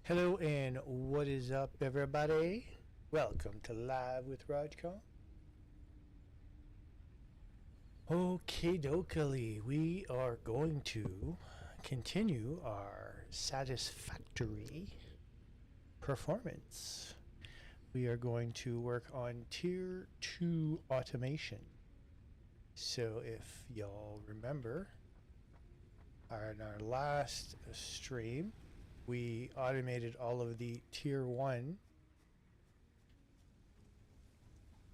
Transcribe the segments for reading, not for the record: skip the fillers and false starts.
Hello and what is up, everybody? Welcome to Live with RogCom. Okay, dokily, we are going to continue our Satisfactory performance. We are going to work on Tier 2 automation. So if y'all remember, in our last stream, we automated all of the Tier 1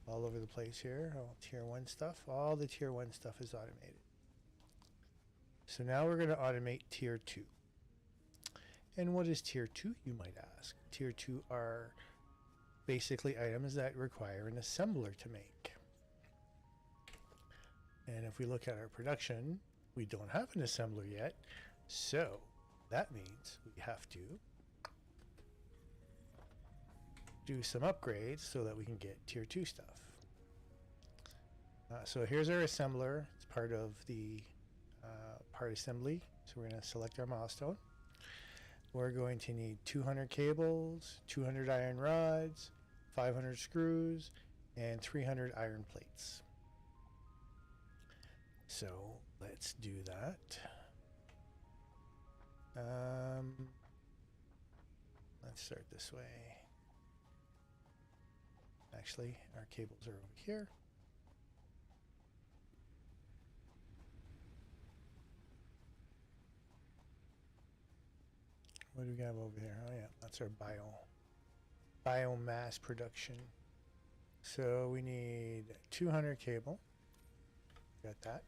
all over the place here. Oh, Tier 1 stuff. All the Tier 1 stuff is automated. So now we're going to automate Tier 2. And what is Tier 2, you might ask? Tier 2 are basically items that require an assembler to make. And if we look at our production, we don't have an assembler yet. So that means we have to do some upgrades so that we can get Tier 2 stuff. So here's our assembler. It's part of the part assembly. So we're going to select our milestone. We're going to need 200 cables, 200 iron rods, 500 screws, and 300 iron plates. So let's do that. Let's start this way. Actually, our cables are over here. What do we have over here? Oh yeah, that's our biomass production. So we need 200 cable. Got that.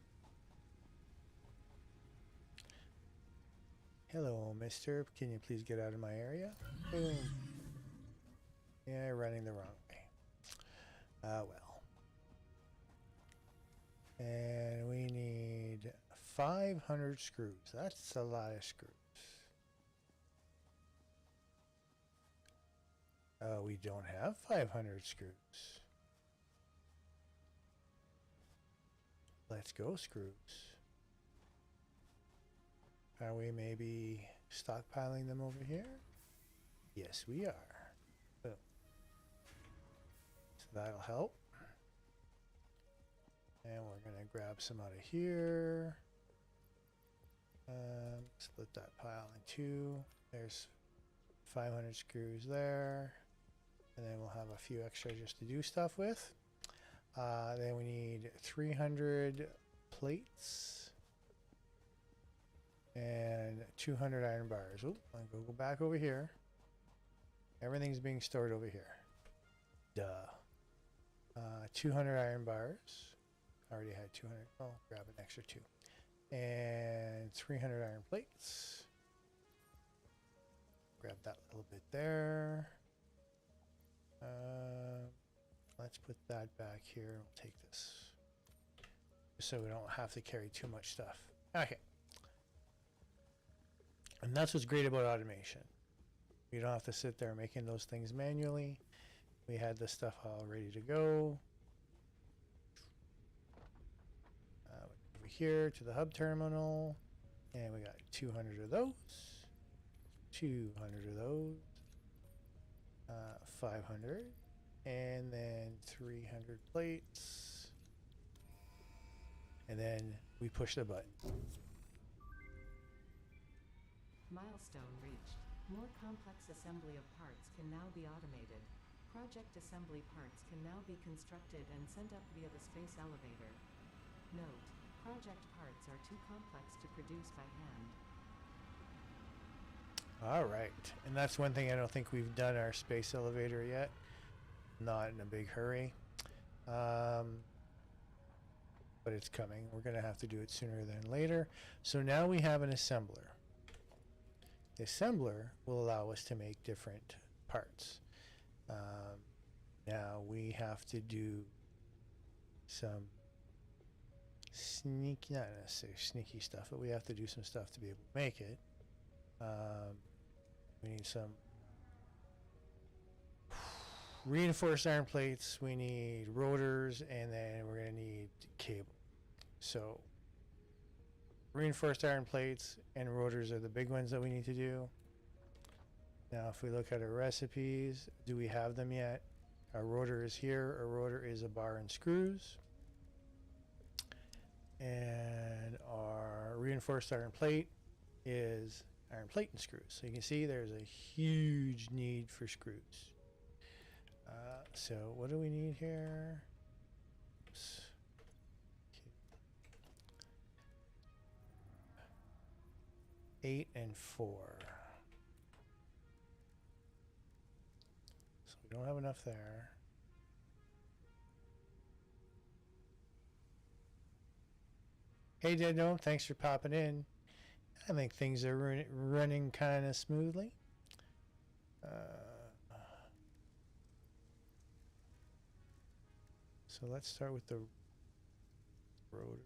Hello, mister. Can you please get out of my area? Boom. Yeah, running the wrong way. Well. And we need 500 screws. That's a lot of screws. We don't have 500 screws. Let's go, screws. Are we maybe stockpiling them over here? Yes, we are. So that'll help. And we're going to grab some out of here. Split that pile in two. There's 500 screws there. And then we'll have a few extra just to do stuff with. Then we need 300 plates. And 200 iron bars. Oop, I'm going to go back over here. Everything's being stored over here. Duh. 200 iron bars. I already had 200. Oh, grab an extra two. And 300 iron plates. Grab that little bit there. Let's put that back here. We'll take this. So we don't have to carry too much stuff. Okay. And that's what's great about automation. You don't have to sit there making those things manually. We had the stuff all ready to go. Over here to the hub terminal. And we got 200 of those. 200 of those. 500. And then 300 plates. And we push the button. Milestone reached. More complex assembly of parts can now be automated. Project assembly parts can now be constructed and sent up via the space elevator. Note: project parts are too complex to produce by hand. All right. And that's one thing I don't think we've done our space elevator yet. Not in a big hurry. But it's coming. We're going to have to do it sooner than later. So now we have an assembler. The assembler will allow us to make different parts. Now we have to do some sneaky, not necessarily sneaky stuff, but we have to do some stuff to be able to make it. We need some reinforced iron plates, we need rotors, and then we're going to need cable. So reinforced iron plates and rotors are the big ones that we need to do. Now, if we look at our recipes, do we have them yet? Our rotor is here. Our rotor is a bar and screws. And our reinforced iron plate is iron plate and screws. So you can see there's a huge need for screws. So what do we need here? Oops. 8 and 4. So we don't have enough there. Hey Dead Gnome, thanks for popping in. I think things are running kind of smoothly. So let's start with the rotors.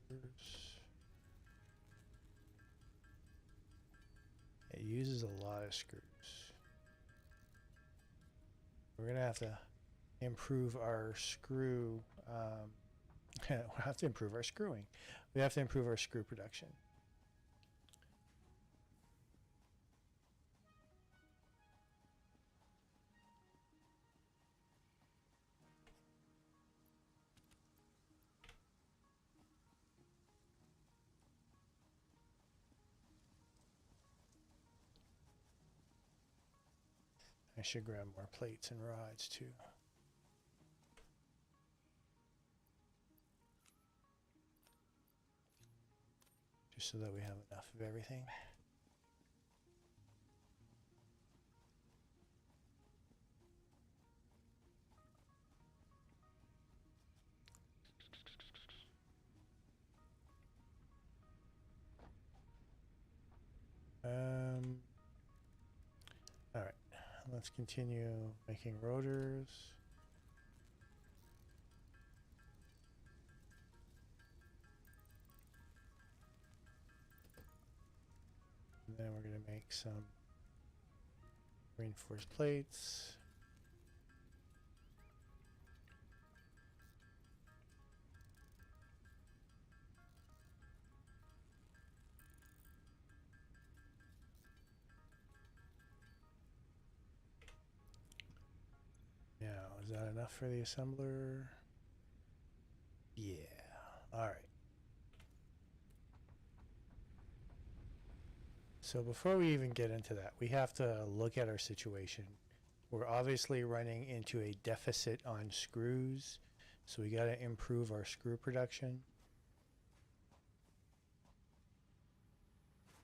It uses a lot of screws. We're gonna have to improve our screw. We'll have to improve our screwing. We have to improve our screw production. I should grab more plates and rods too. Just so that we have enough of everything. All right, let's continue making rotors. And then we're going to make some reinforced plates. Now, is that enough for the assembler? Yeah. All right. So before we even get into that, we have to look at our situation. We're obviously running into a deficit on screws, so we got to improve our screw production.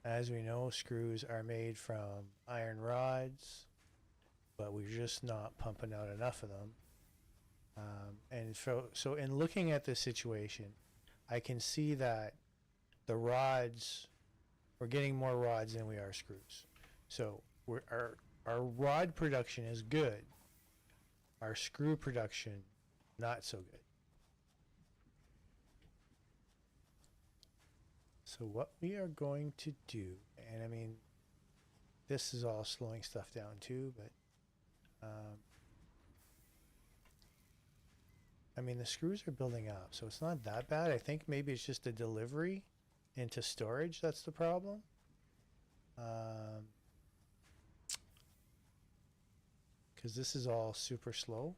As we know, screws are made from iron rods, but we're just not pumping out enough of them. And so in looking at this situation, I can see that the rods, we're getting more rods than we are screws. So our rod production is good. Our screw production, not so good. So what we are going to do, and I mean, this is all slowing stuff down too, but I mean, the screws are building up, so it's not that bad. I think maybe it's just the delivery into storage that's the problem. Because this is all super slow.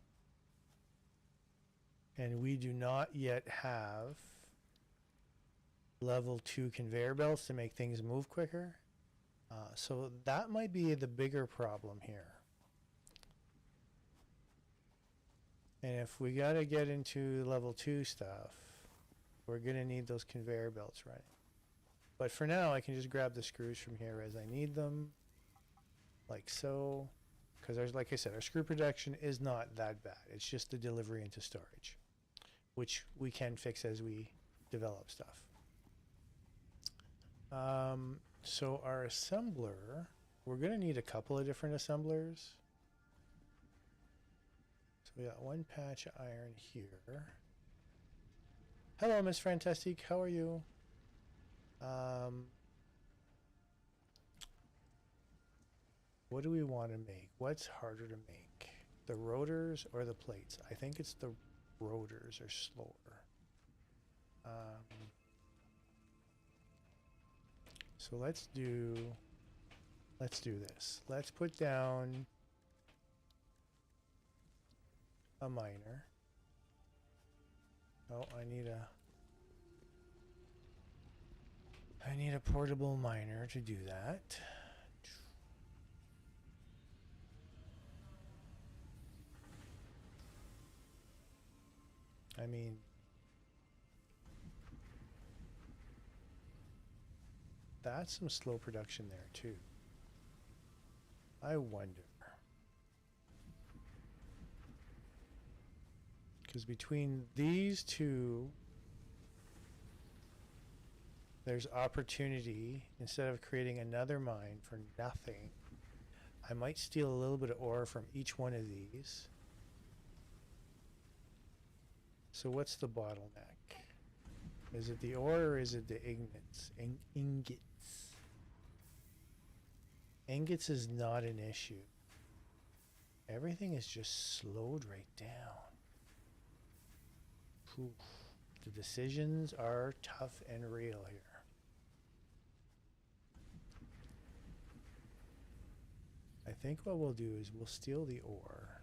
And we do not yet have level 2 conveyor belts to make things move quicker. So that might be the bigger problem here. And if we got to get into level 2 stuff, we're going to need those conveyor belts running. But for now, I can just grab the screws from here as I need them, like so. Because, like I said, our screw production is not that bad. It's just the delivery into storage, which we can fix as we develop stuff. So our assembler, we're going to need a couple of different assemblers. So we got one patch of iron here. Hello, Miss Fantastique. How are you? What do we want to make? What's harder to make? The rotors or the plates? I think it's the rotors are slower. So let's do Let's do this. Let's put down a miner. Oh, I need a portable miner to do that. I mean, that's some slow production there too. I wonder. Because between these two, there's opportunity. Instead of creating another mine for nothing, I might steal a little bit of ore from each one of these. So what's the bottleneck? Is it the ore or is it the ingots? Ingots. Ingots is not an issue. Everything is just slowed right down. Oof. The decisions are tough and real here. I think what we'll do is we'll steal the ore.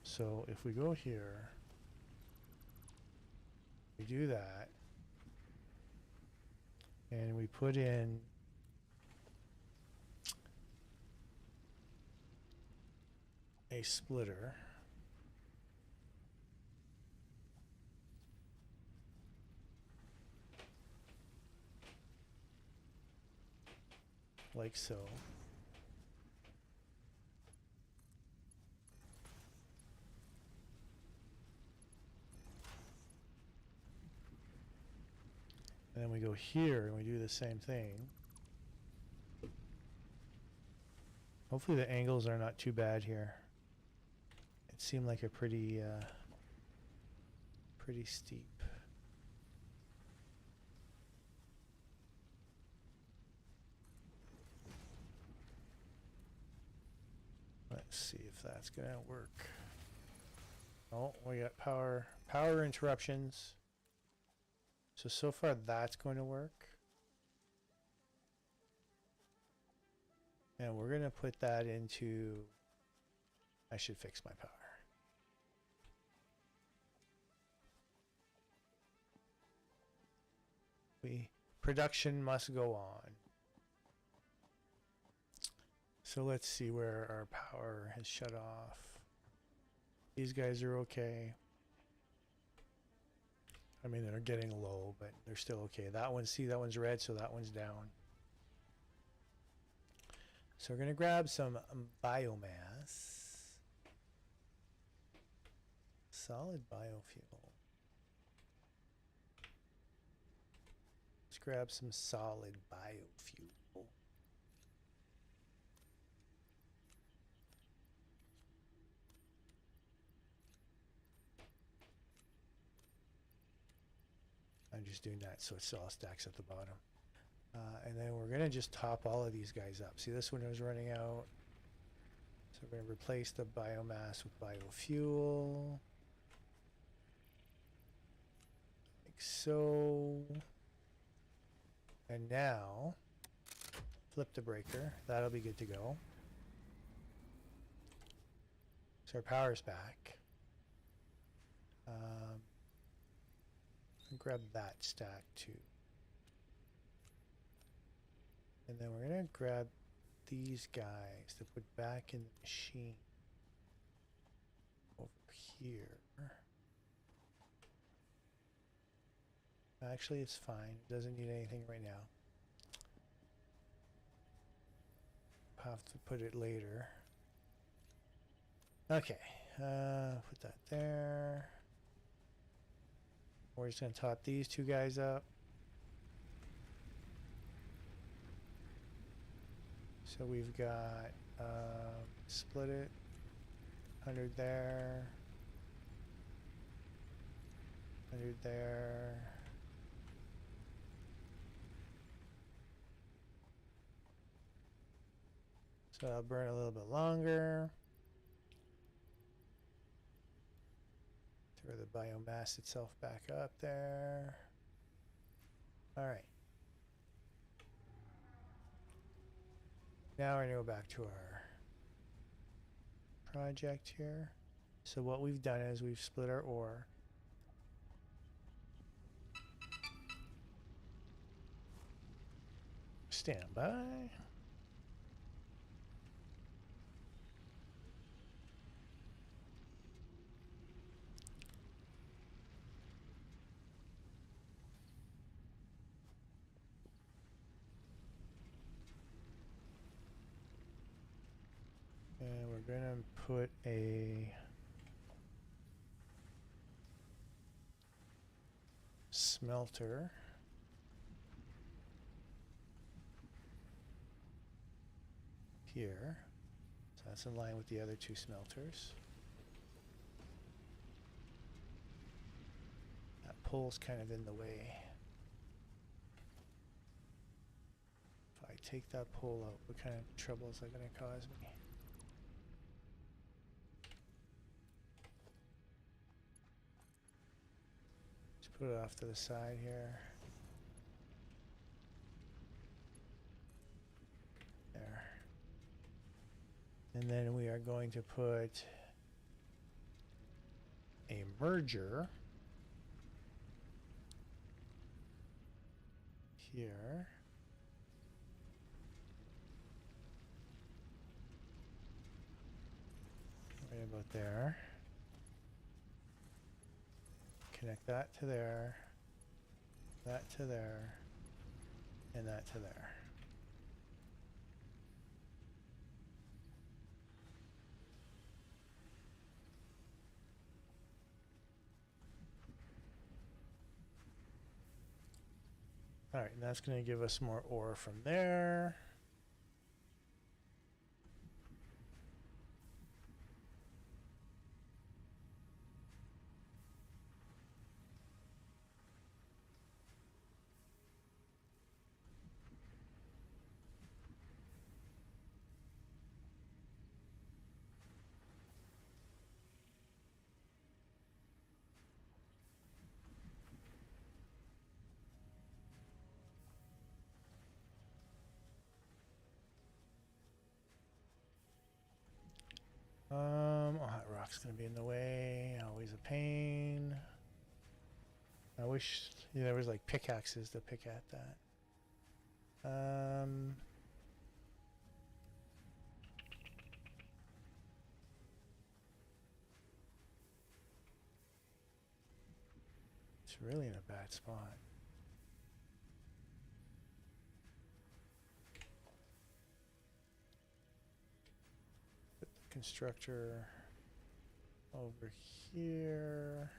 So if we go here, we do that, and we put in a splitter. Like so. And then we go here and we do the same thing. Hopefully the angles are not too bad here. It seemed like a pretty steep. Let's see if that's gonna work. Oh, we got power interruptions. So far that's going to work. And we're going to put that into, I should fix my power. Production must go on. So let's see where our power has shut off. These guys are okay. I mean, they're getting low, but they're still okay. That one, see, that one's red, so that one's down. So we're going to grab some biomass. Solid biofuel. Let's grab some solid biofuel. I'm just doing that so it all stacks at the bottom. And then we're going to just top all of these guys up. See, this one is running out. So we're going to replace the biomass with biofuel. Like so. And now, flip the breaker. That'll be good to go. So our power's back. Grab that stack too. And then we're going to grab these guys to put back in the machine over here. Actually, it's fine. It doesn't need anything right now. Have to put it later. Okay, put that there. We're just going to top these two guys up. So we've got, split it, 100 there, 100 there. So I'll burn a little bit longer. Throw the biomass itself back up there. All right. Now we're going to go back to our project here. So what we've done is we've split our ore. Stand by. And we're going to put a smelter here. So that's in line with the other two smelters. That pole's kind of in the way. If I take that pole out, what kind of trouble is that going to cause me? Just put it off to the side here. There. And then we are going to put a merger here. Right about there. Connect that to there, that to there, and that to there. All right, and that's going to give us more ore from there. Oh, that rock's gonna be in the way. Always a pain. I wish there was like pickaxes to pick at that. It's really in a bad spot. Put the constructor over here.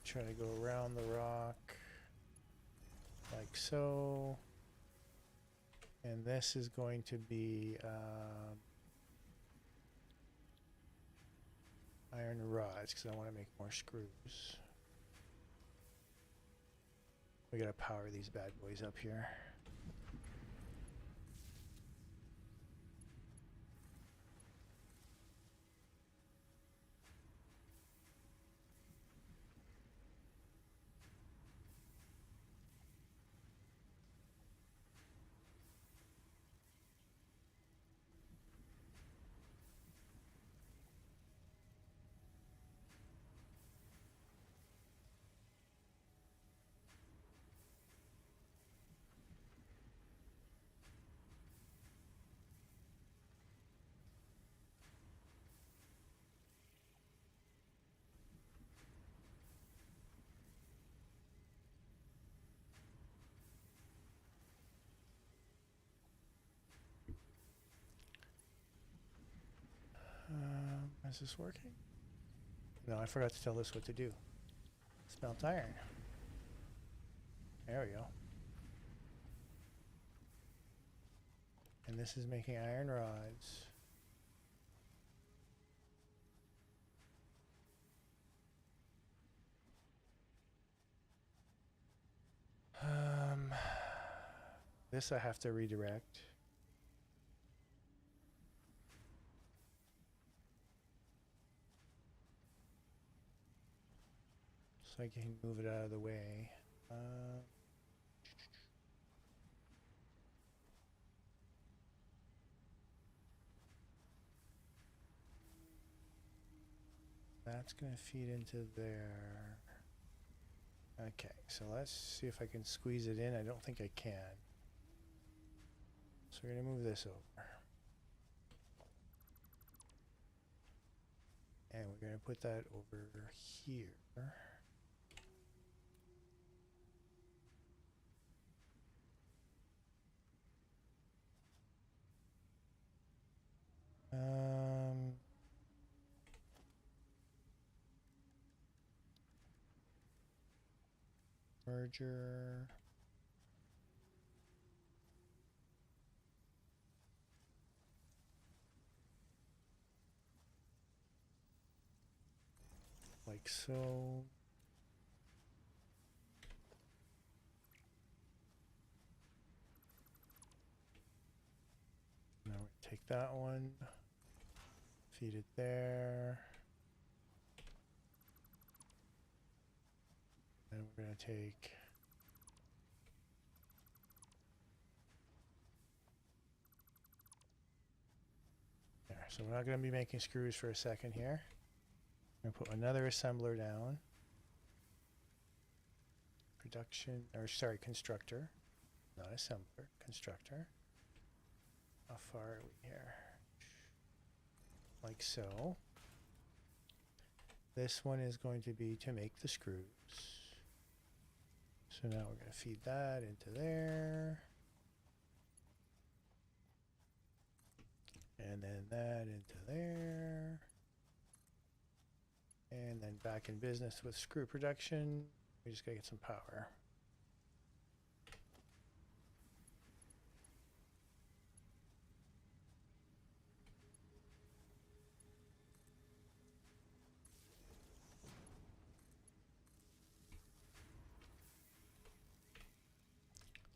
Try to go around the rock like so. And this is going to be iron rods because I want to make more screws. We gotta power these bad boys up here. Is this working? No, I forgot to tell this what to do. Smelt iron. There we go. And this is making iron rods. This I have to redirect. So I can move it out of the way. That's going to feed into there. Okay, so let's see if I can squeeze it in. I don't think I can. So we're going to move this over. And we're going to put that over here. Merger. Like so. Now we take that one, feed it there. And we're going to take there. So we're not going to be making screws for a second here. I'm going to put another assembler down. Production, or sorry, constructor. Not assembler, constructor. How far are we here? Like so. This one is going to be to make the screws. So now we're going to feed that into there. And then that into there. And then back in business with screw production. We just got to get some power.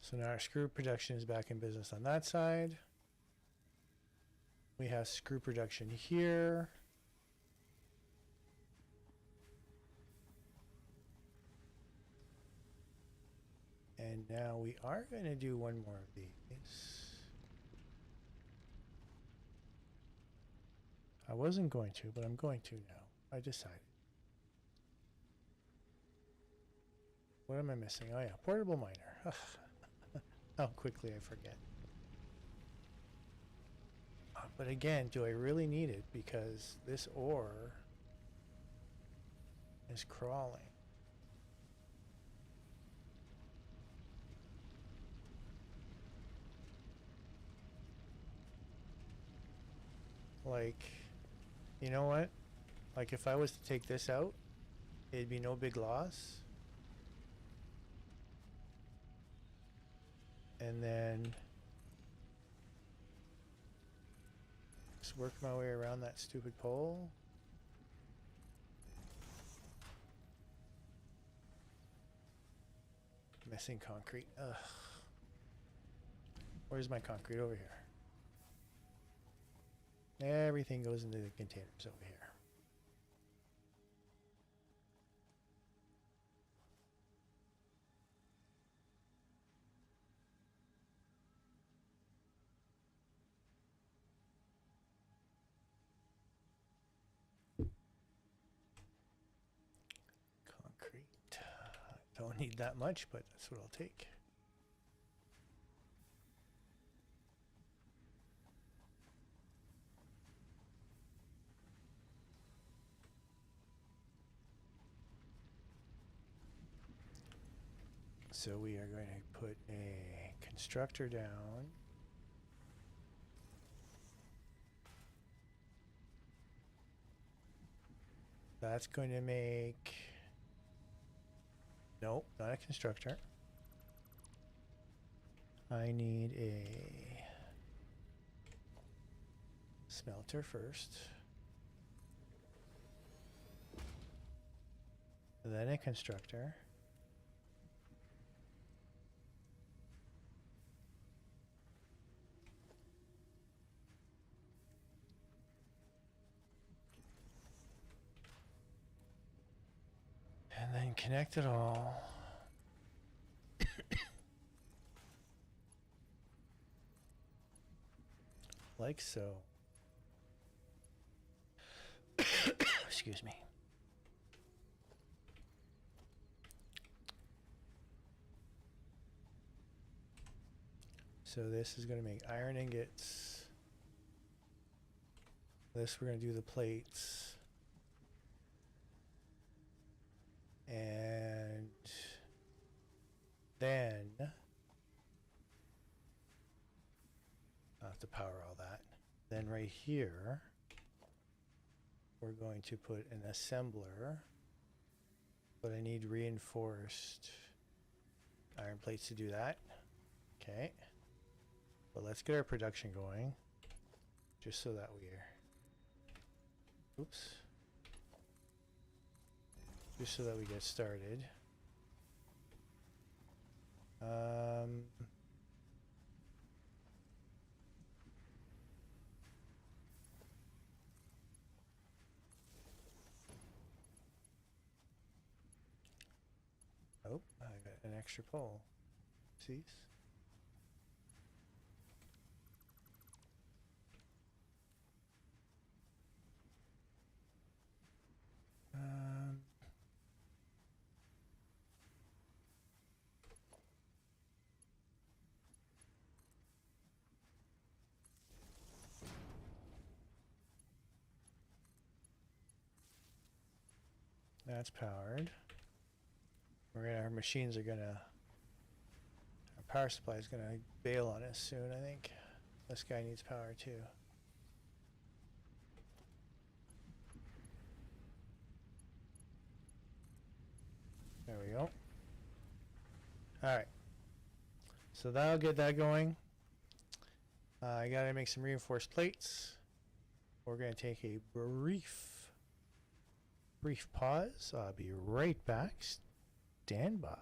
So now our screw production is back in business on that side. We have screw production here. And now we are going to do one more of these. I wasn't going to, but I'm going to now. I decided. What am I missing? Oh yeah, portable miner. How quickly I forget. But again, do I really need it? Because this ore is crawling. Like, you know what? Like if I was to take this out, it'd be no big loss. And then just work my way around that stupid pole. Missing concrete. Ugh. Where's my concrete? Over here. Everything goes into the containers over here. Concrete. Don't need that much, but that's what I'll take. So we are going to put a constructor down. That's going to make... Nope, not a constructor. I need a smelter first. Then a constructor. And And then connect it all. Like so. Excuse me. So this is going to make iron ingots. This we're going to do the plates. And then I'll have to power all that. Then right here, we're going to put an assembler, but I need reinforced iron plates to do that. Okay. But let's get our production going, just so that we're, oops, just so that we get started. Oh, I got an extra pole. See? That's powered. Our machines are gonna, our power supply is gonna bail on us soon, I think. This guy needs power too. There we go. Alright. So that'll get that going. I gotta make some reinforced plates. We're gonna take a brief pause. I'll be right back. Stand by.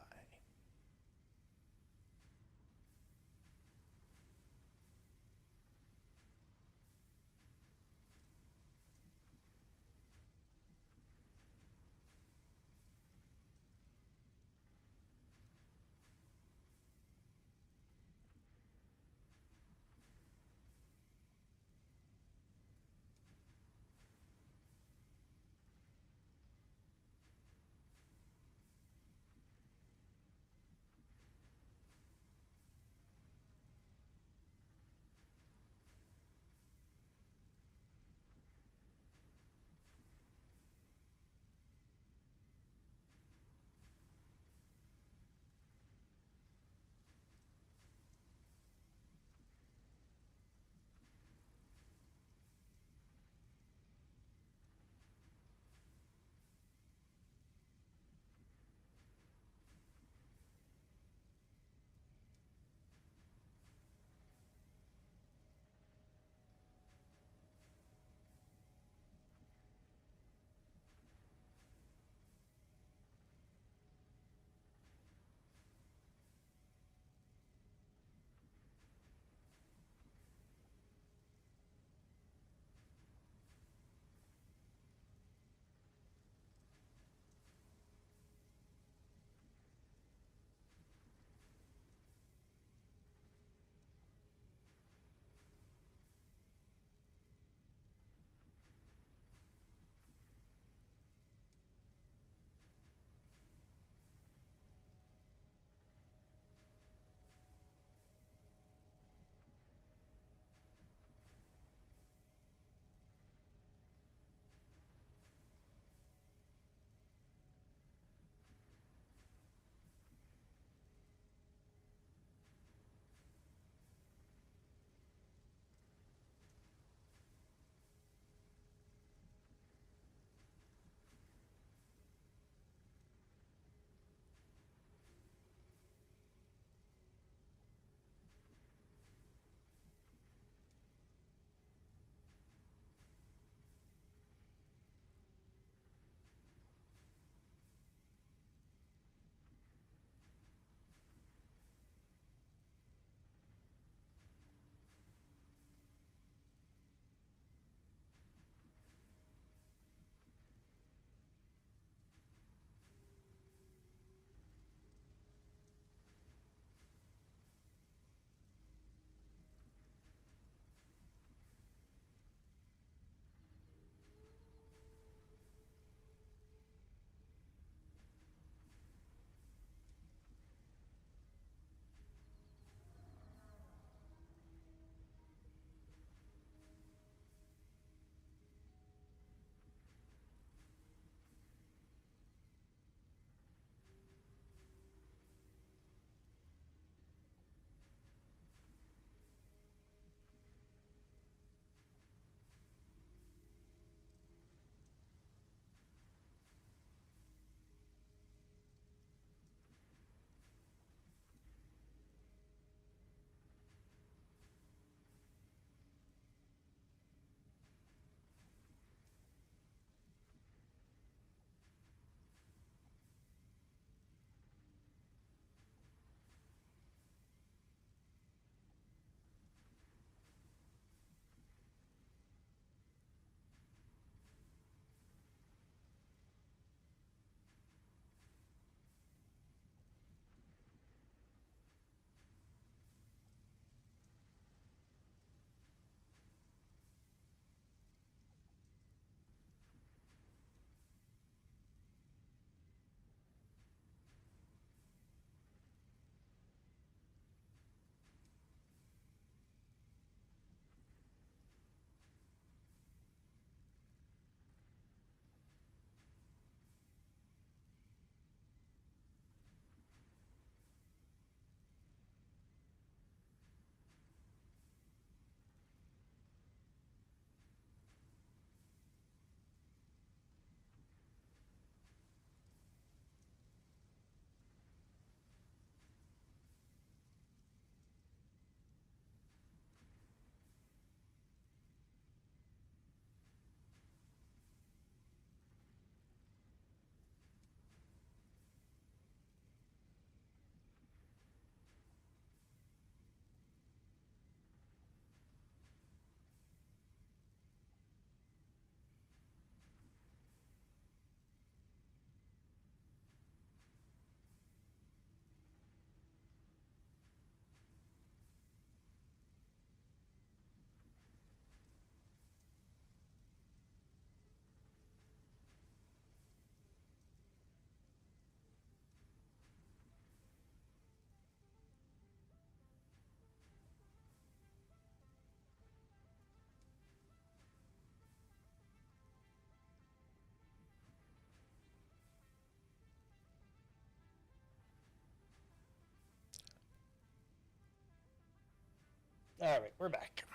All right, we're back.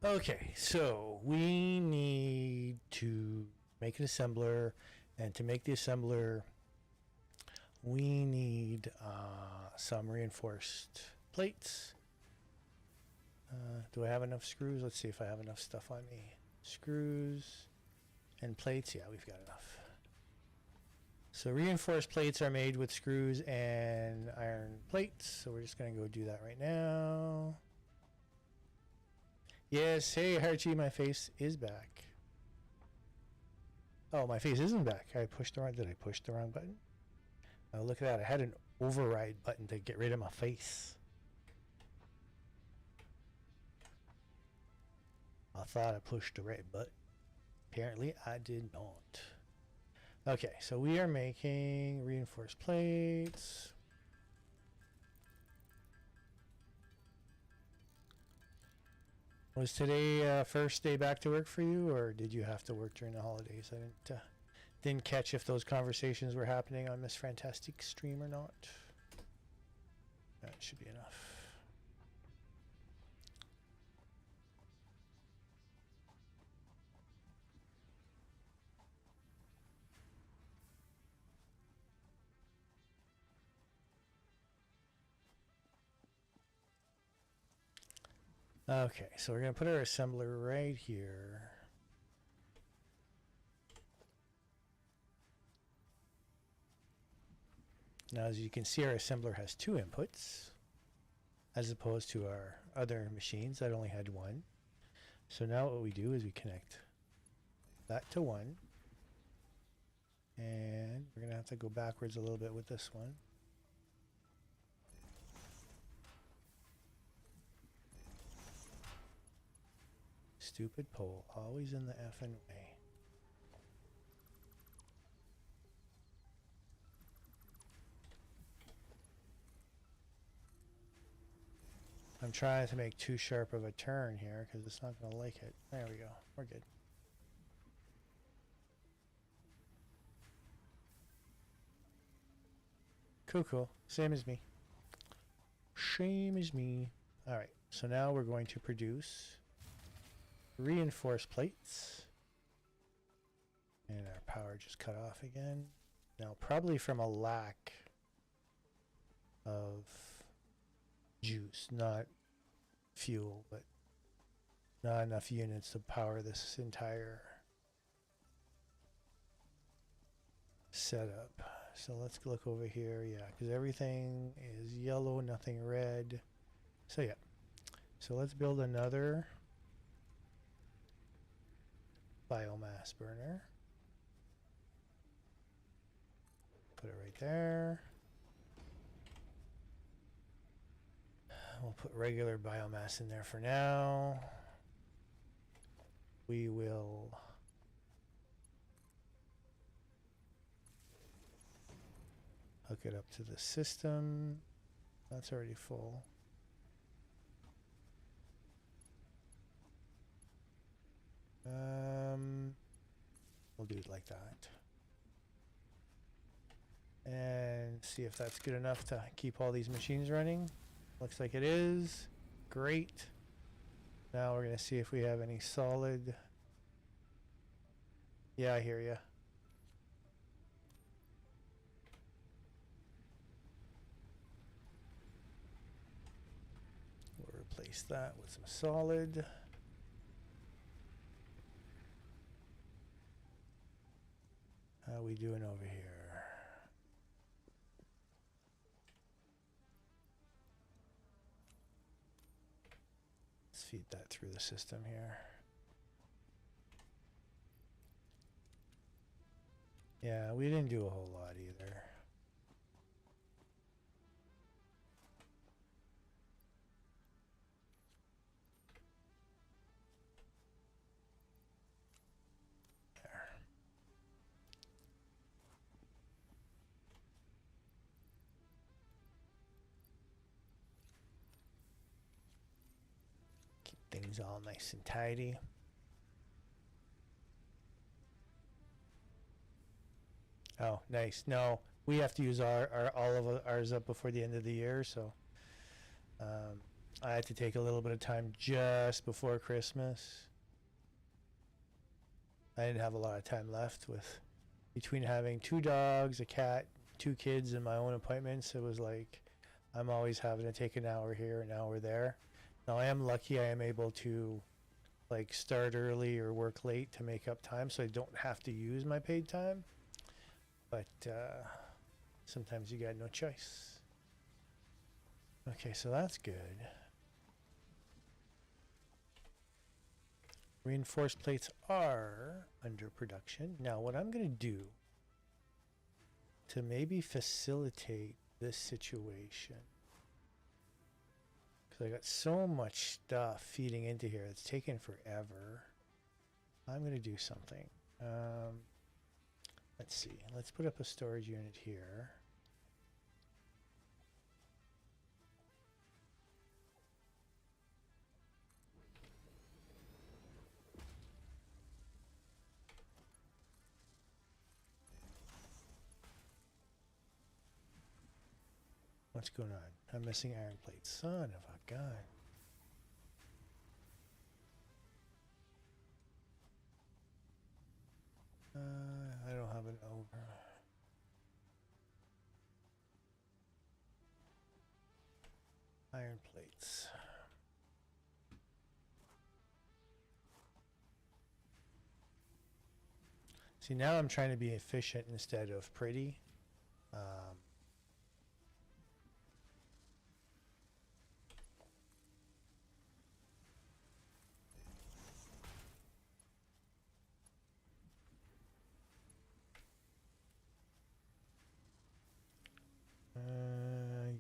Okay, so we need to make an assembler, and to make the assembler, we need some reinforced plates. Do I have enough screws? Let's see if I have enough stuff on me. Screws and plates. Yeah, we've got enough. So reinforced plates are made with screws and iron plates. So we're just going to go do that right now. Yes, hey Archie, my face is back. Oh, my face isn't back. I pushed the wrong. Did I push the wrong button? Oh, look at that. I had an override button to get rid of my face. I thought I pushed the right button. Apparently, I did not. Okay, so we are making reinforced plates. Was today first day back to work for you, or did you have to work during the holidays? I didn't catch if those conversations were happening on Miss Fantastic stream or not. That should be enough. Okay, so we're going to put our assembler right here. Now, as you can see, our assembler has 2 inputs, as opposed to our other machines that only had 1. So now what we do is we connect that to 1. And we're going to have to go backwards a little bit with this one. Stupid pole, always in the effing way. I'm trying to make too sharp of a turn here because it's not going to like it. There we go. We're good. Cool. Same as me. Same as me. All right. So now we're going to produce reinforced plates. And our power just cut off again. Now, probably from a lack of juice, not fuel, but not enough units to power this entire setup. So let's look over here. Yeah, because everything is yellow, nothing red. So yeah. So let's build another biomass burner. Put it right there. We'll put regular biomass in there for now. We will hook it up to the system. That's already full. We'll do it like that. And see if that's good enough to keep all these machines running. Looks like it is. Great. Now we're going to see if we have any solid. Yeah, I hear ya. We'll replace that with some solid. How we doing over here? Let's feed that through the system here. Yeah, we didn't do a whole lot either. There. Keep things all nice and tidy. Oh, nice. No, we have to use all of ours up before the end of the year, so I had to take a little bit of time just before Christmas. I didn't have a lot of time left with between having 2 dogs, a cat, 2 kids, and my own appointments. It was like I'm always having to take an hour here, an hour there. Now I am lucky I am able to like start early or work late to make up time so I don't have to use my paid time. But sometimes you got no choice. Okay, so that's good. Reinforced plates are under production. Now what I'm going to do to maybe facilitate this situation, because I got so much stuff feeding into here, it's taken forever. I'm going to do something. Let's see. Let's put up a storage unit here. What's going on? I'm missing iron plates. Son of a gun. I don't have an over. Iron plates. See, now I'm trying to be efficient instead of pretty.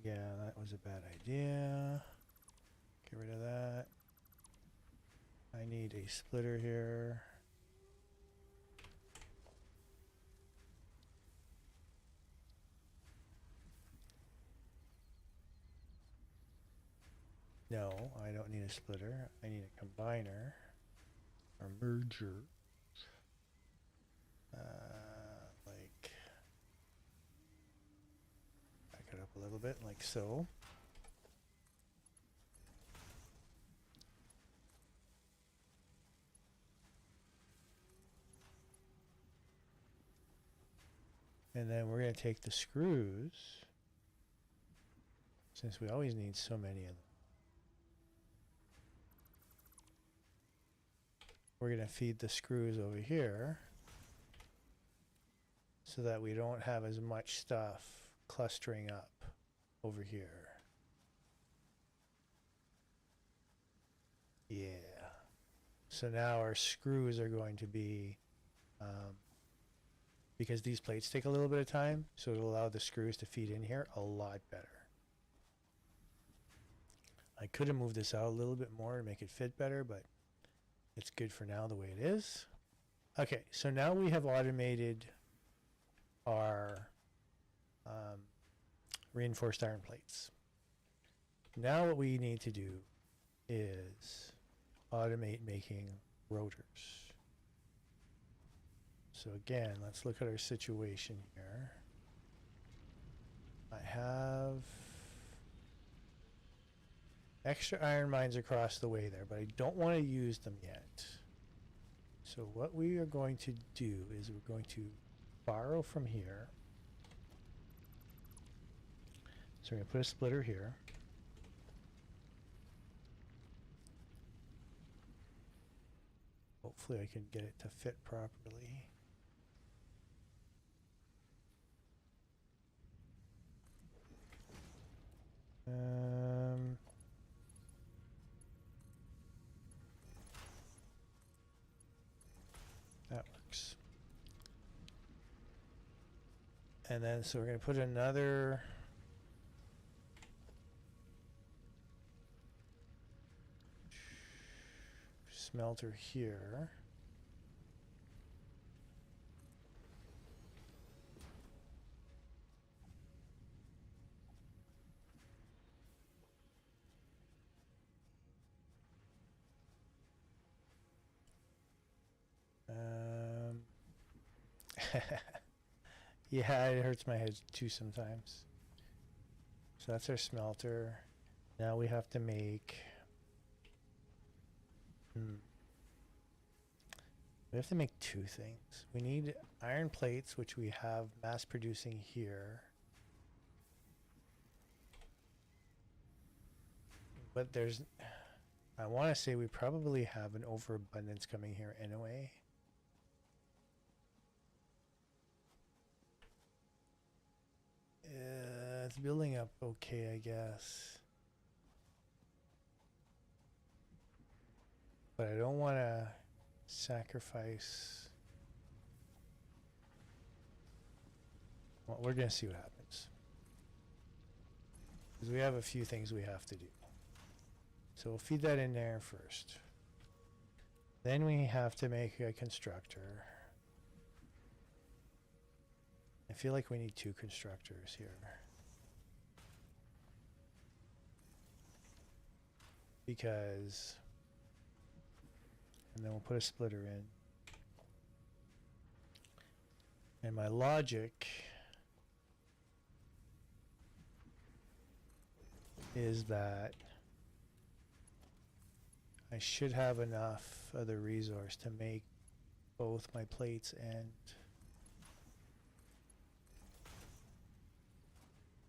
Yeah, that was a bad idea. Get rid of that. I need a splitter here. No, I don't need a splitter. I need a combiner or merger. Like, back it up a little bit, like so. And then we're going to take the screws, since we always need so many of them. We're going to feed the screws over here so that we don't have as much stuff clustering up over here. Yeah. So now our screws are going to be, because these plates take a little bit of time, so it'll allow the screws to feed in here a lot better. I could have moved this out a little bit more to make it fit better, but it's good for now the way it is. Okay, so now we have automated our reinforced iron plates. Now what we need to do is automate making rotors. So again, let's look at our situation here. I have extra iron mines across the way there, but I don't want to use them yet. So what we are going to do is we're going to borrow from here. So we're going to put a splitter here. Hopefully I can get it to fit properly. That works. And then so we're going to put another smelter here. Yeah, it hurts my head too sometimes. So that's our smelter. Now we have to make... We have to make two things. We need iron plates, which we have mass producing here. But there's... I want to say we probably have an overabundance coming here anyway. It's building up okay, I guess. But I don't want to sacrifice... Well, we're going to see what happens. Because we have a few things we have to do. So we'll feed that in there first. Then we have to make a constructor. I feel like we need two constructors here. Because... And then we'll put a splitter in. And my logic is that I should have enough of the resource to make both my plates and...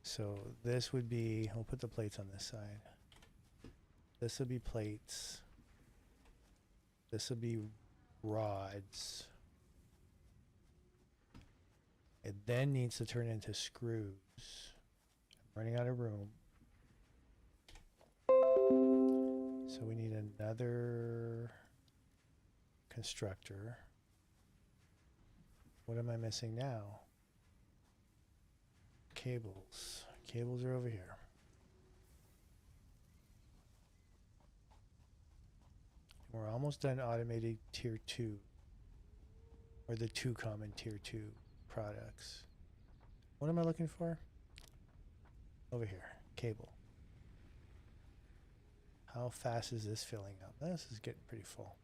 So this would be, we'll put the plates on this side. This would be plates. This would be rods. It then needs to turn into screws. I'm running out of room. So we need another constructor. What am I missing now? Cables. Cables are over here. We're almost done automating tier 2. Or the 2 common tier 2 products. What am I looking for? Over here. Cable. How fast is this filling up? This is getting pretty full.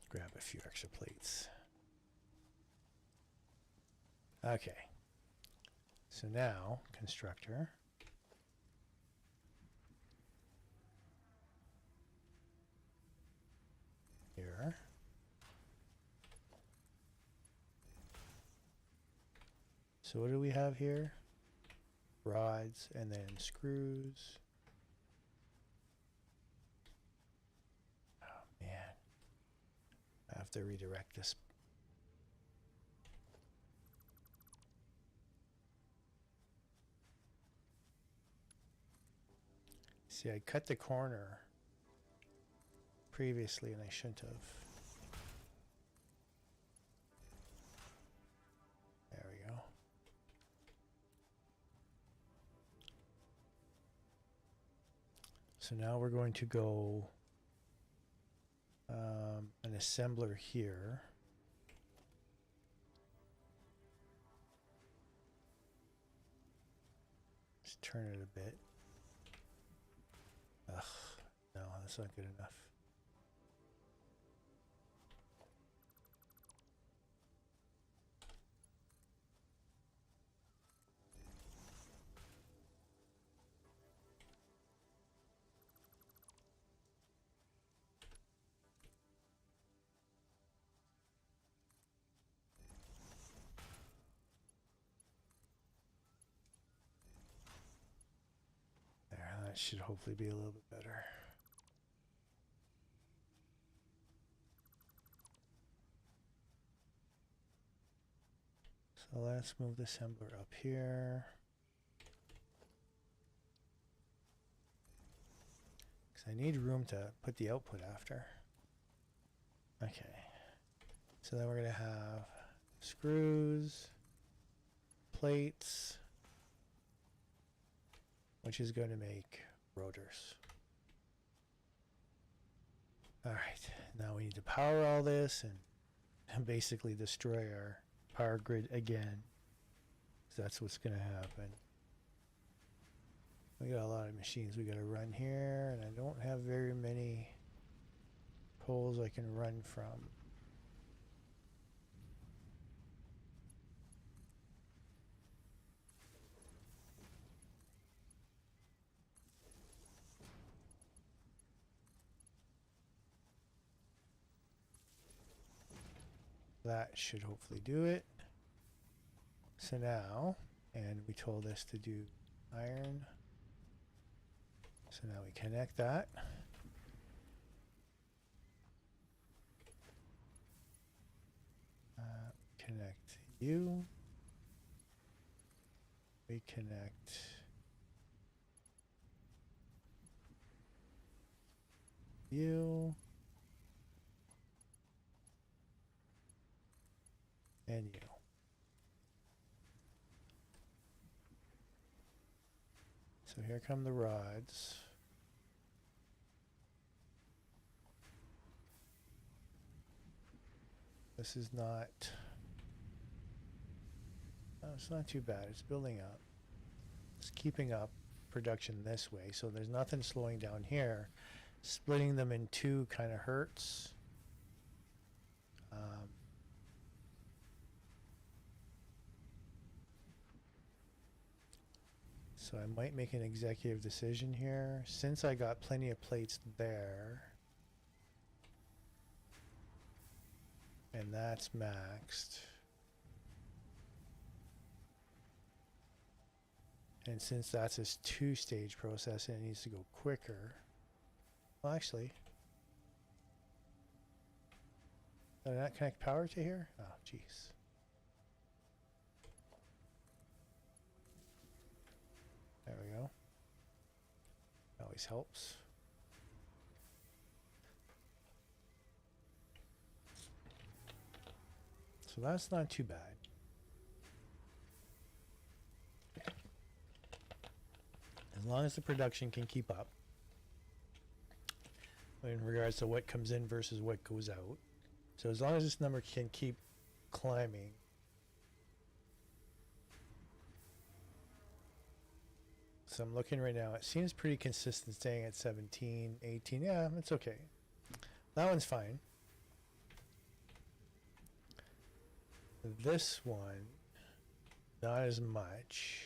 Grab a few extra plates. Okay. So now, constructor. Here. So what do we have here? Rods and then screws. Oh man. I have to redirect this. See, I cut the corner previously and I shouldn't have. There we go. So now we're going to go an assembler here. Just turn it a bit. Ugh, no, that's not good enough. That should hopefully be a little bit better. So let's move the assembler up here. Because I need room to put the output after. Okay. So then we're going to have screws, plates, which is going to make rotors. All right, now we need to power all this and basically destroy our power grid again. That's what's going to happen. We got a lot of machines we got to run here, and I don't have very many poles I can run from. That should hopefully do it. So now, and we told this to do iron. So now we connect that. Connect you. We connect you. And you. So here come the rods. This is not, oh, it's not too bad. It's building up. It's keeping up production this way. So there's nothing slowing down here. Splitting them in two kind of hurts. So I might make an executive decision here. Since I got plenty of plates there, and that's maxed, and since that's a two-stage process and it needs to go quicker, well, actually, did I not connect power to here? Oh, jeez. There we go. Always helps. So that's not too bad. As long as the production can keep up in regards to what comes in versus what goes out. So as long as this number can keep climbing, so I'm looking right now, it seems pretty consistent staying at 17, 18. Yeah, it's okay. That one's fine. This one, not as much.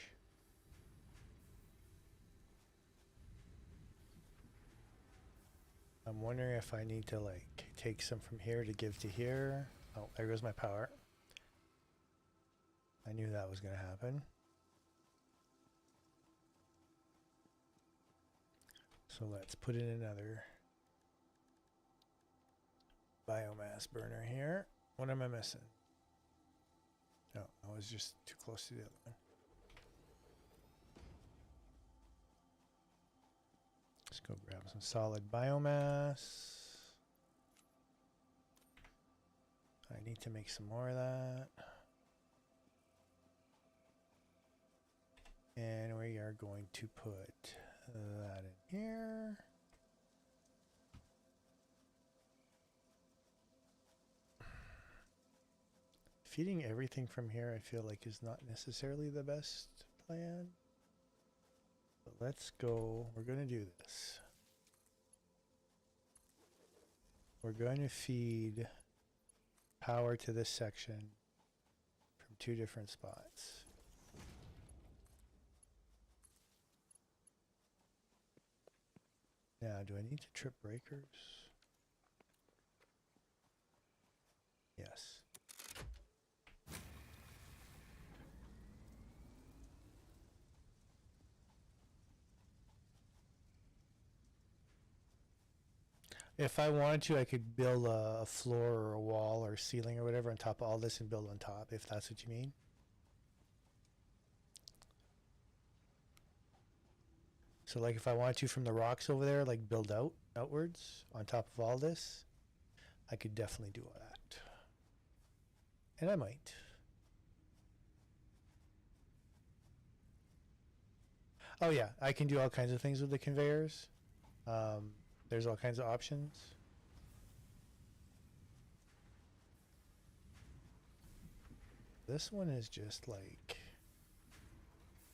I'm wondering if I need to like take some from here to give to here. Oh, there goes my power. I knew that was going to happen. So let's put in another biomass burner here. What am I missing? Oh, I was just too close to the other one. Let's go grab some solid biomass. I need to make some more of that. And we are going to put that in here. Feeding everything from here I feel like is not necessarily the best plan. But let's go, we're going to do this. We're going to feed power to this section from two different spots. Now, do I need to trip breakers? Yes. If I wanted to, I could build a floor or a wall or ceiling or whatever on top of all this and build on top, if that's what you mean. So like if I wanted to from the rocks over there, like build outwards on top of all this, I could definitely do all that. And I might. Oh yeah, I can do all kinds of things with the conveyors. There's all kinds of options. This one is just like,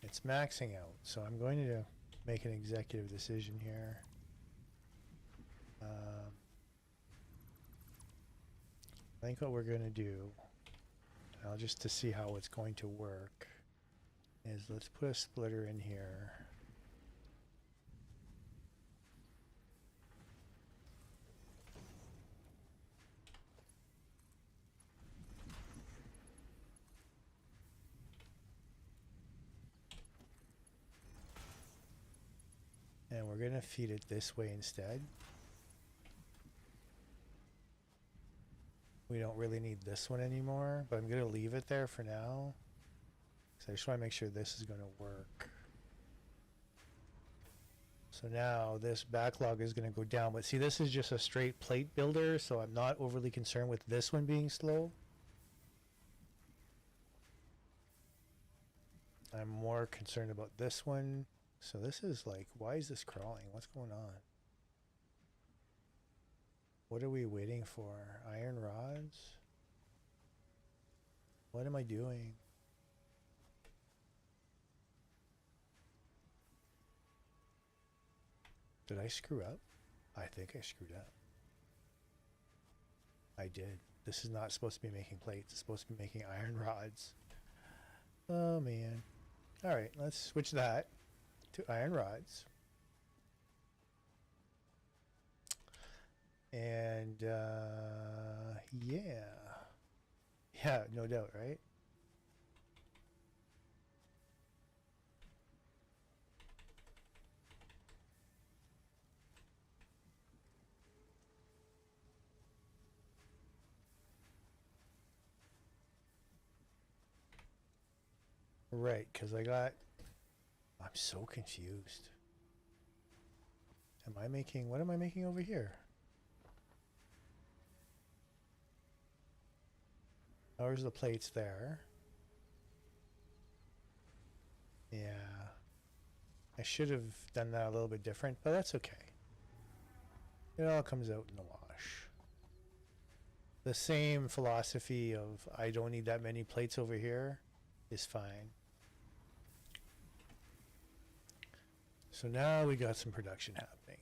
it's maxing out. So I'm going to make an executive decision here. I think what we're going to do, just to see how it's going to work, is let's put a splitter in here. And we're going to feed it this way instead. We don't really need this one anymore, but I'm going to leave it there for now. So I just want to make sure this is going to work. So now this backlog is going to go down. But see, this is just a straight plate builder, so I'm not overly concerned with this one being slow. I'm more concerned about this one. So this is like, why is this crawling? What's going on? What are we waiting for? Iron rods? What am I doing? Did I screw up? I think I screwed up. I did. This is not supposed to be making plates. It's supposed to be making iron rods. Oh man. Alright, let's switch that to iron rods. And yeah. Yeah, no doubt, right? Right, because I'm so confused. What am I making over here? Oh, there's the plates there. Yeah. I should have done that a little bit different, but that's okay. It all comes out in the wash. The same philosophy of I don't need that many plates over here is fine. So now we got some production happening.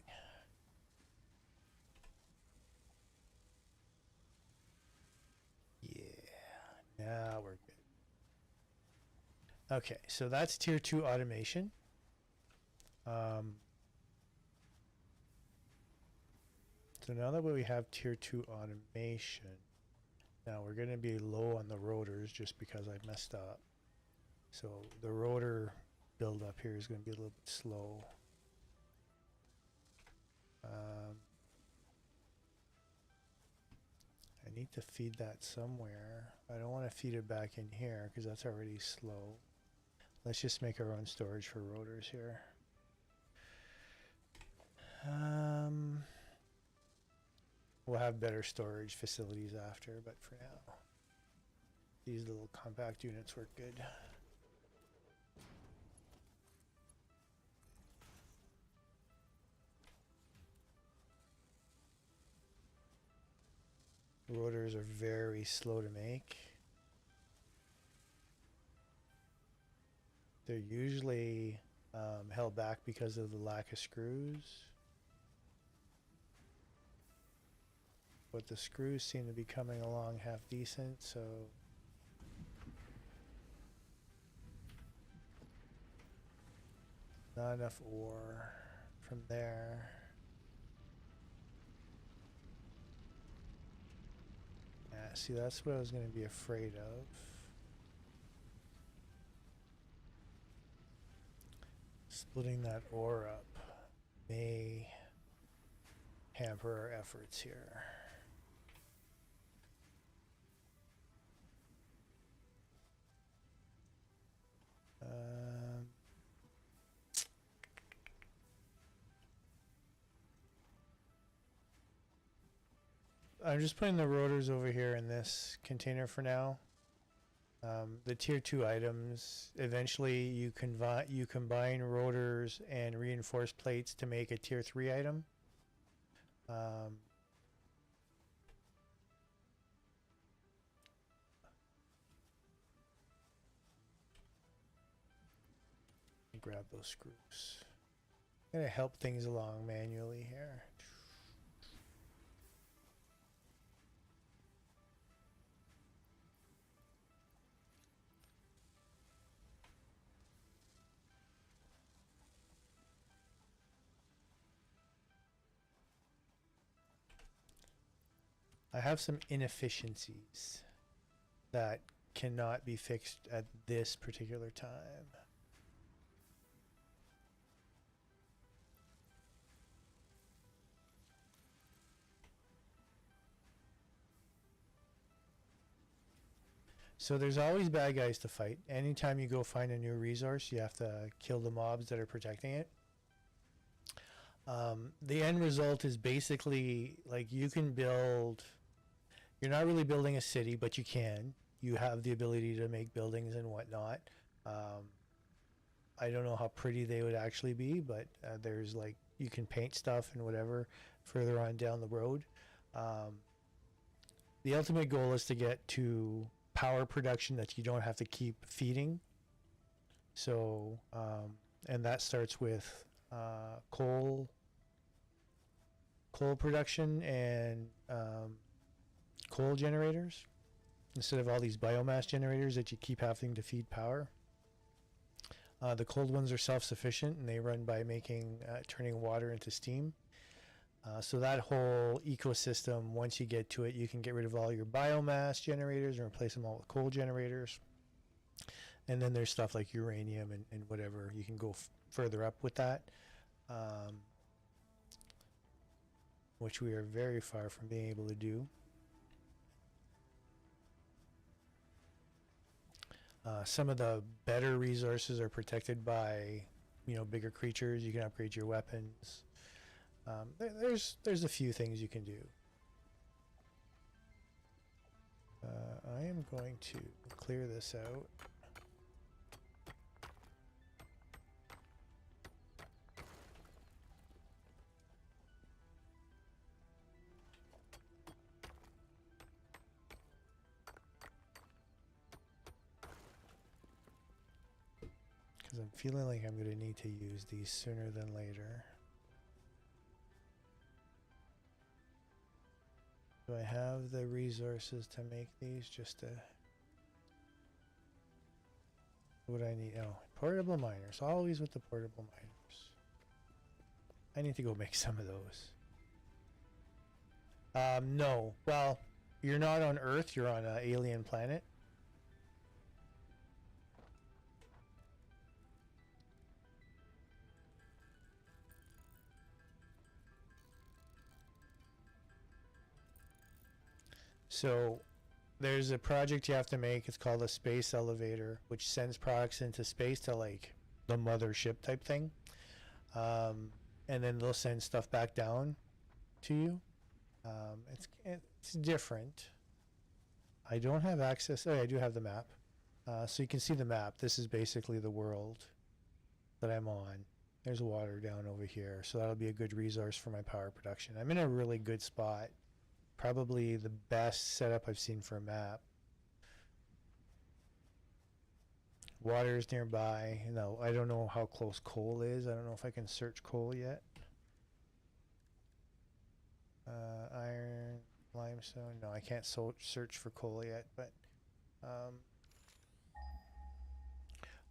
Yeah, now we're good. Okay, so that's tier 2 automation. So now that we have tier 2 automation, now we're going to be low on the rotors just because I messed up. So the rotor build up here is going to be a little bit slow. I need to feed that somewhere. I don't want to feed it back in here because that's already slow. Let's just make our own storage for rotors here. We'll have better storage facilities after, but for now, these little compact units work good. Rotors are very slow to make. They're usually held back because of the lack of screws. But the screws seem to be coming along half decent, so not enough ore from there. Yeah, see, that's what I was going to be afraid of. Splitting that ore up may hamper our efforts here. I'm just putting the rotors over here in this container for now. The tier 2 items, eventually you combine rotors and reinforced plates to make a tier 3 item. Grab those screws. Gonna help things along manually here. I have some inefficiencies that cannot be fixed at this particular time. So there's always bad guys to fight. Anytime you go find a new resource, you have to kill the mobs that are protecting it. The end result is basically like you can build. You're not really building a city, but you can. You have the ability to make buildings and whatnot. I don't know how pretty they would actually be, but there's like you can paint stuff and whatever further on down the road. The ultimate goal is to get to power production that you don't have to keep feeding. So, and that starts with coal production and coal generators instead of all these biomass generators that you keep having to feed power. The cold ones are self-sufficient and they run by making turning water into steam. So that whole ecosystem, once you get to it, you can get rid of all your biomass generators and replace them all with coal generators. And then there's stuff like uranium and whatever. You can go further up with that, which we are very far from being able to do. Some of the better resources are protected by, bigger creatures. You can upgrade your weapons. There's a few things you can do. I am going to clear this out. Because I'm feeling like I'm going to need to use these sooner than later. Do I have the resources to make these? Just to... What I need? Oh, portable miners. Always with the portable miners. I need to go make some of those. No. Well, you're not on Earth. You're on an alien planet. So there's a project you have to make. It's called a space elevator, which sends products into space to like the mothership type thing. And then they'll send stuff back down to you. It's different. I don't have access. Oh, I do have the map. So you can see the map. This is basically the world that I'm on. There's water down over here. So that'll be a good resource for my power production. I'm in a really good spot. Probably the best setup I've seen for a map. Water is nearby. No, I don't know how close coal is. I don't know if I can search coal yet. Iron, limestone. No, I can't search for coal yet, but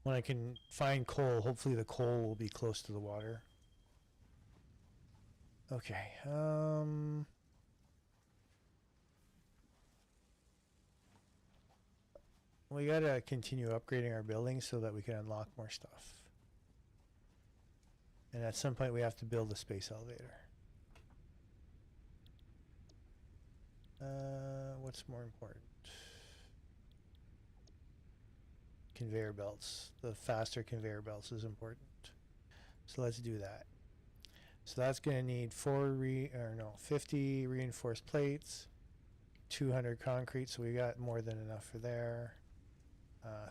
when I can find coal, hopefully the coal will be close to the water. Okay. We gotta continue upgrading our buildings so that we can unlock more stuff. And at some point we have to build a space elevator. What's more important? Conveyor belts. The faster conveyor belts is important. So let's do that. So that's gonna need 50 reinforced plates, 200 concrete, so we got more than enough for there.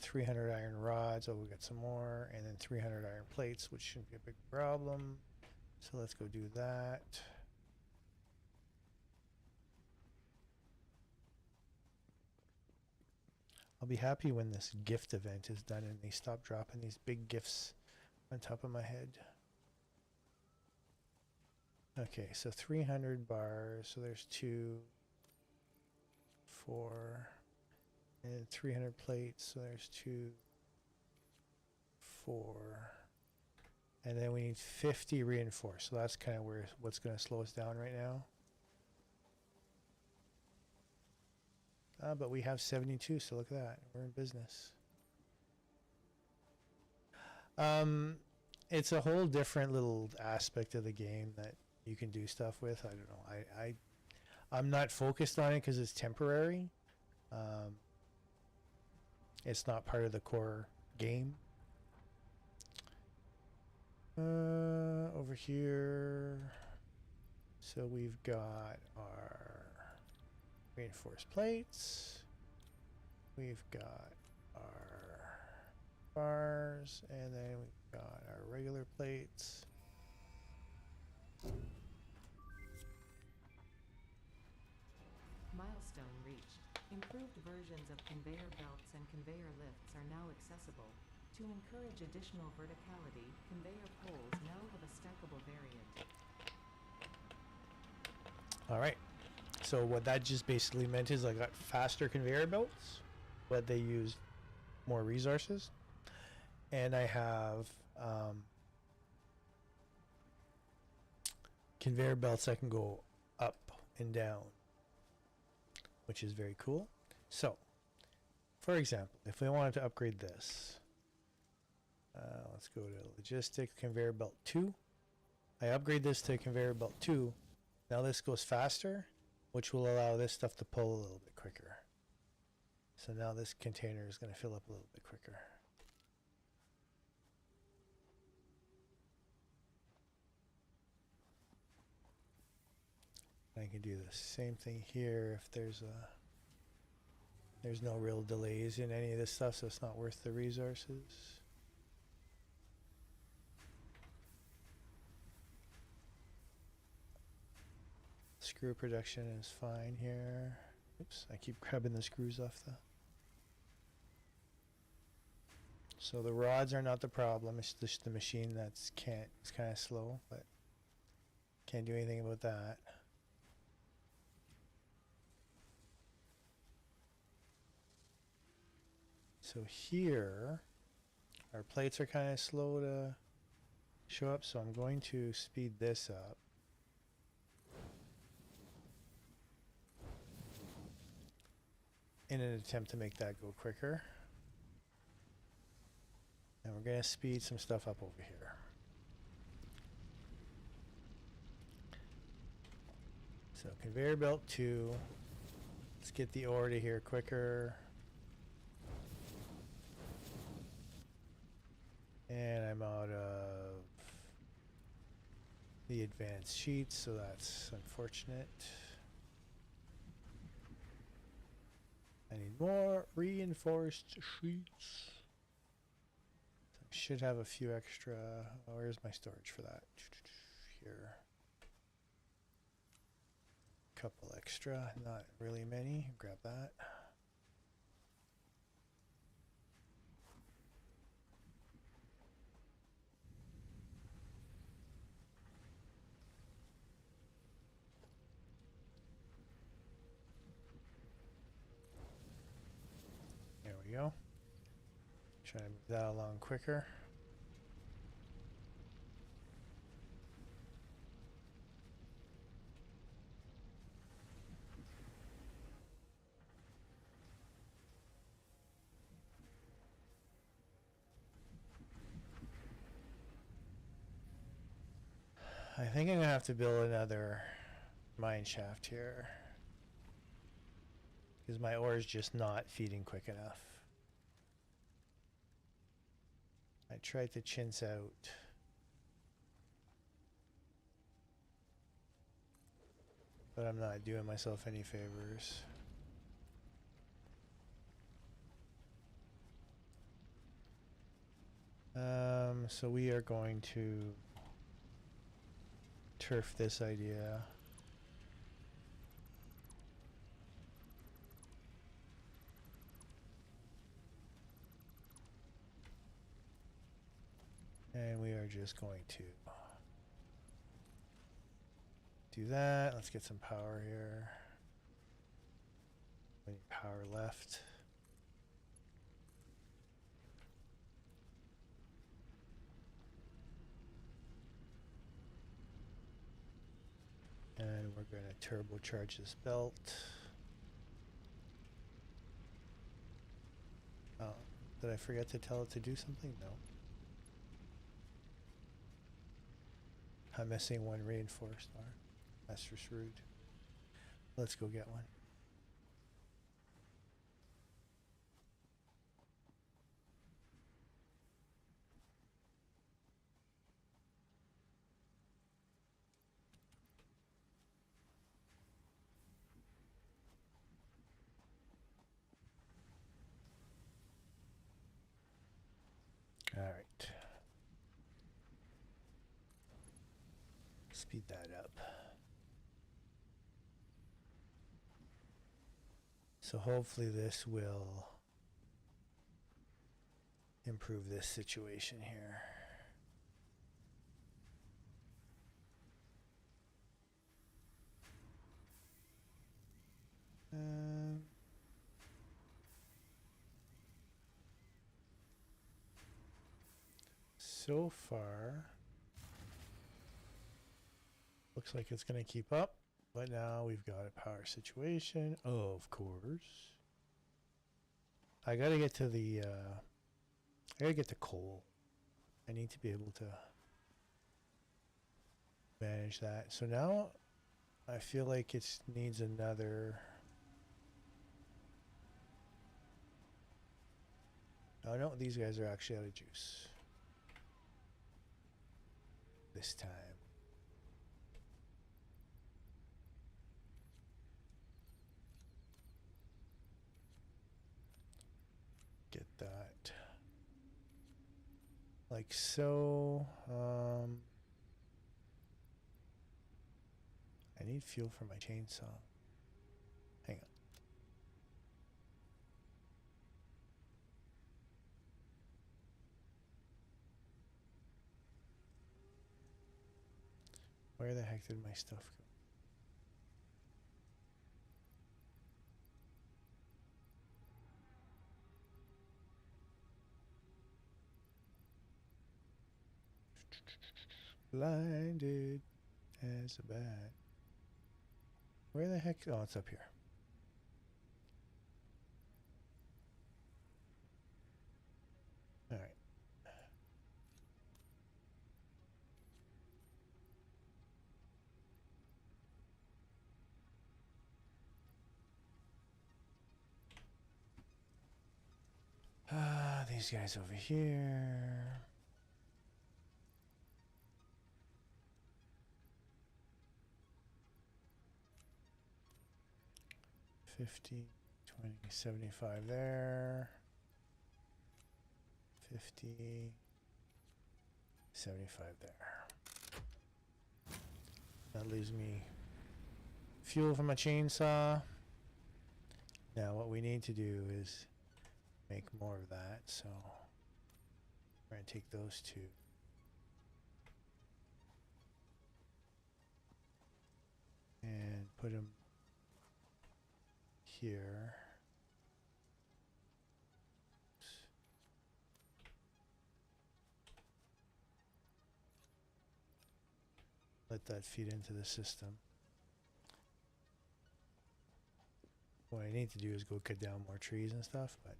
300 iron rods, oh we got some more, and then 300 iron plates, which shouldn't be a big problem. So let's go do that. I'll be happy when this gift event is done and they stop dropping these big gifts on top of my head. Okay, so 300 bars. So there's 2, 4, and 300 plates. So there's 2, 4, and then we need 50 reinforced. So that's kind of where what's going to slow us down right now. But we have 72, so look at that. We're in business. It's a whole different little aspect of the game that you can do stuff with. I don't know. I'm not focused on it because it's temporary. It's not part of the core game. Over here. So we've got our reinforced plates. We've got our bars, and then we've got our regular plates. Milestone reached. Improved versions of conveyor belts and conveyor lifts are now accessible. To encourage additional verticality, conveyor poles now have a stackable variant. All right. So what that just basically meant is I got faster conveyor belts, but they used more resources. And I have conveyor belts that can go up and down, which is very cool. So, for example, if we wanted to upgrade this, let's go to logistics, conveyor belt 2. I upgrade this to conveyor belt 2. Now this goes faster, which will allow this stuff to pull a little bit quicker. So now this container is going to fill up a little bit quicker. I can do the same thing here if there's no real delays in any of this stuff, so it's not worth the resources. Screw production is fine here. Oops, I keep grabbing the screws off the... So the rods are not the problem, it's just the machine it's kind of slow, but can't do anything about that. So here, our plates are kind of slow to show up, so I'm going to speed this up. In an attempt to make that go quicker. And we're going to speed some stuff up over here. So conveyor belt 2. Let's get the ore to here quicker. And I'm out of the advanced sheets, so that's unfortunate. I need more reinforced sheets. So I should have a few extra. Oh, where's my storage for that? Here. Couple extra, not really many. Grab that. There we go. Try to move that along quicker. I think I'm gonna have to build another mine shaft here because my ore is just not feeding quick enough. I tried to chintz out. But I'm not doing myself any favors. So we are going to turf this idea. And we are just going to Do that. Let's get some power here. We need power left. And we're going to turbocharge this belt. Oh, did I forget to tell it to do something? No. I'm missing one reinforced arm. That's just rude. Let's go get one. All right. Speed that up. So hopefully this will improve this situation here. So far, looks like it's going to keep up, but now we've got a power situation. Oh, of course. I got to get to the, I got to get to coal. I need to be able to manage that. So now I feel like it needs another. Oh no, these guys are actually out of juice. This time. Get that. Like so. I need fuel for my chainsaw. Hang on. Where the heck did my stuff go? Blinded as a bat. Where the heck? Oh, it's up here. All right. These guys over here. $50, $20, $75 there. $50, $75 there. That leaves me fuel for my chainsaw. Now what we need to do is make more of that, so we're going to take those two. And put them here. Let that feed into the system. What I need to do is go cut down more trees and stuff, but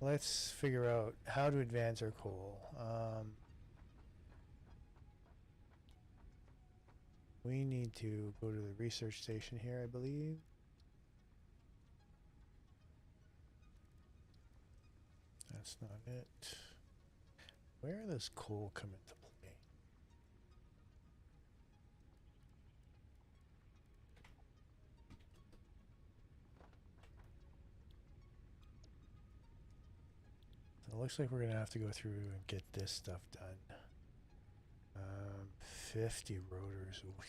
let's figure out how to advance our coal. We need to go to the research station here, I believe. That's not it. Where does coal come into play? So it looks like we're going to have to go through and get this stuff done. 50 rotors. Oof.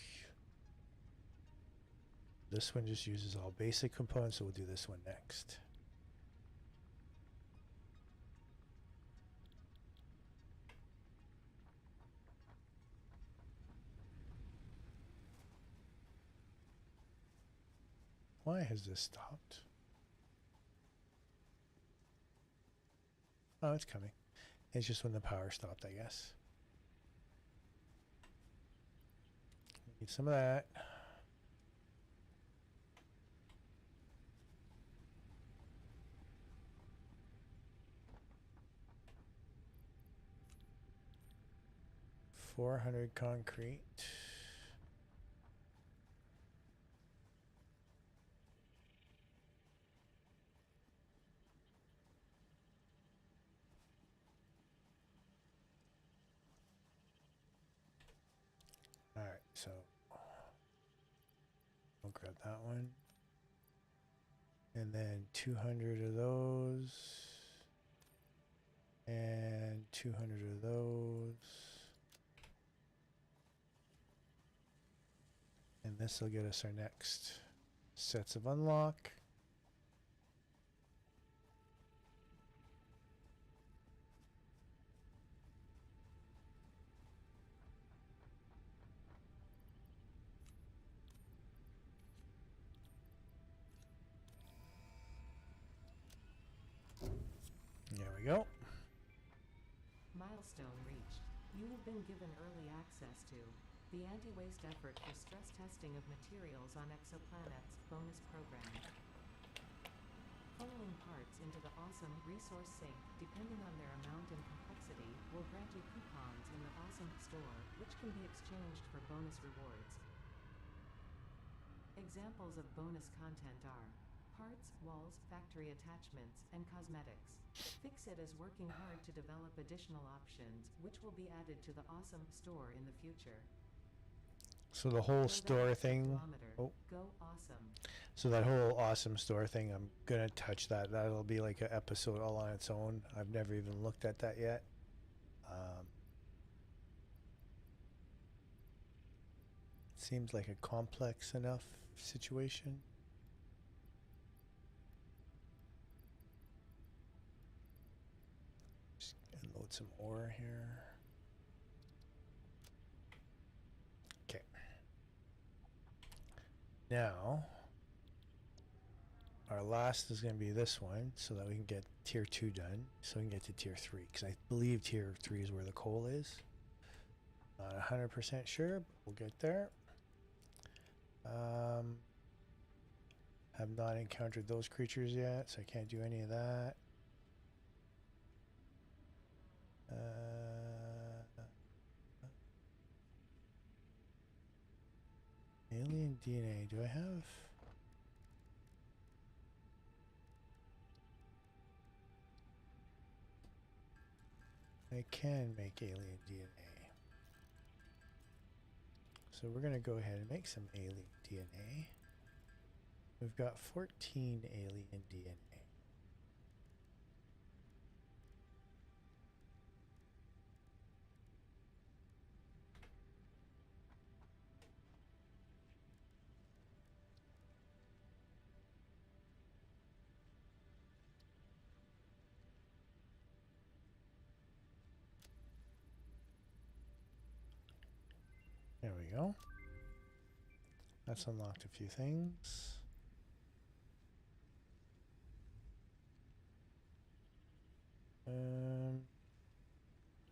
This one just uses all basic components, so we'll do this one next. Why has this stopped? Oh, it's coming. It's just when the power stopped, I guess. Need some of that. $400 concrete. All right, so I'll grab that one. And then 200 of those. And 200 of those. And this will get us our next sets of unlock. There we go. Milestone reached. You have been given early access to the anti-waste effort for stress testing of materials on exoplanets bonus program. Funneling parts into the awesome resource sink, depending on their amount and complexity, will grant you coupons in the awesome store, which can be exchanged for bonus rewards. Examples of bonus content are parts, walls, factory attachments, and cosmetics. Fixit is working hard to develop additional options, which will be added to the awesome store in the future. So the whole store thing. Oh. Go awesome. So that whole awesome store thing, I'm gonna touch that. That'll be like an episode all on its own. I've never even looked at that yet. Seems like a complex enough situation. Just unload some ore here. Okay. Now, our last is going to be this one, so that we can get tier 2 done, so we can get to tier 3, because I believe tier 3 is where the coal is. Not 100% sure, but we'll get there. Have not encountered those creatures yet, so I can't do any of that. Alien DNA, do I have? I can make alien DNA. So we're going to go ahead and make some alien DNA. We've got 14 alien DNA. There we go. That's unlocked a few things.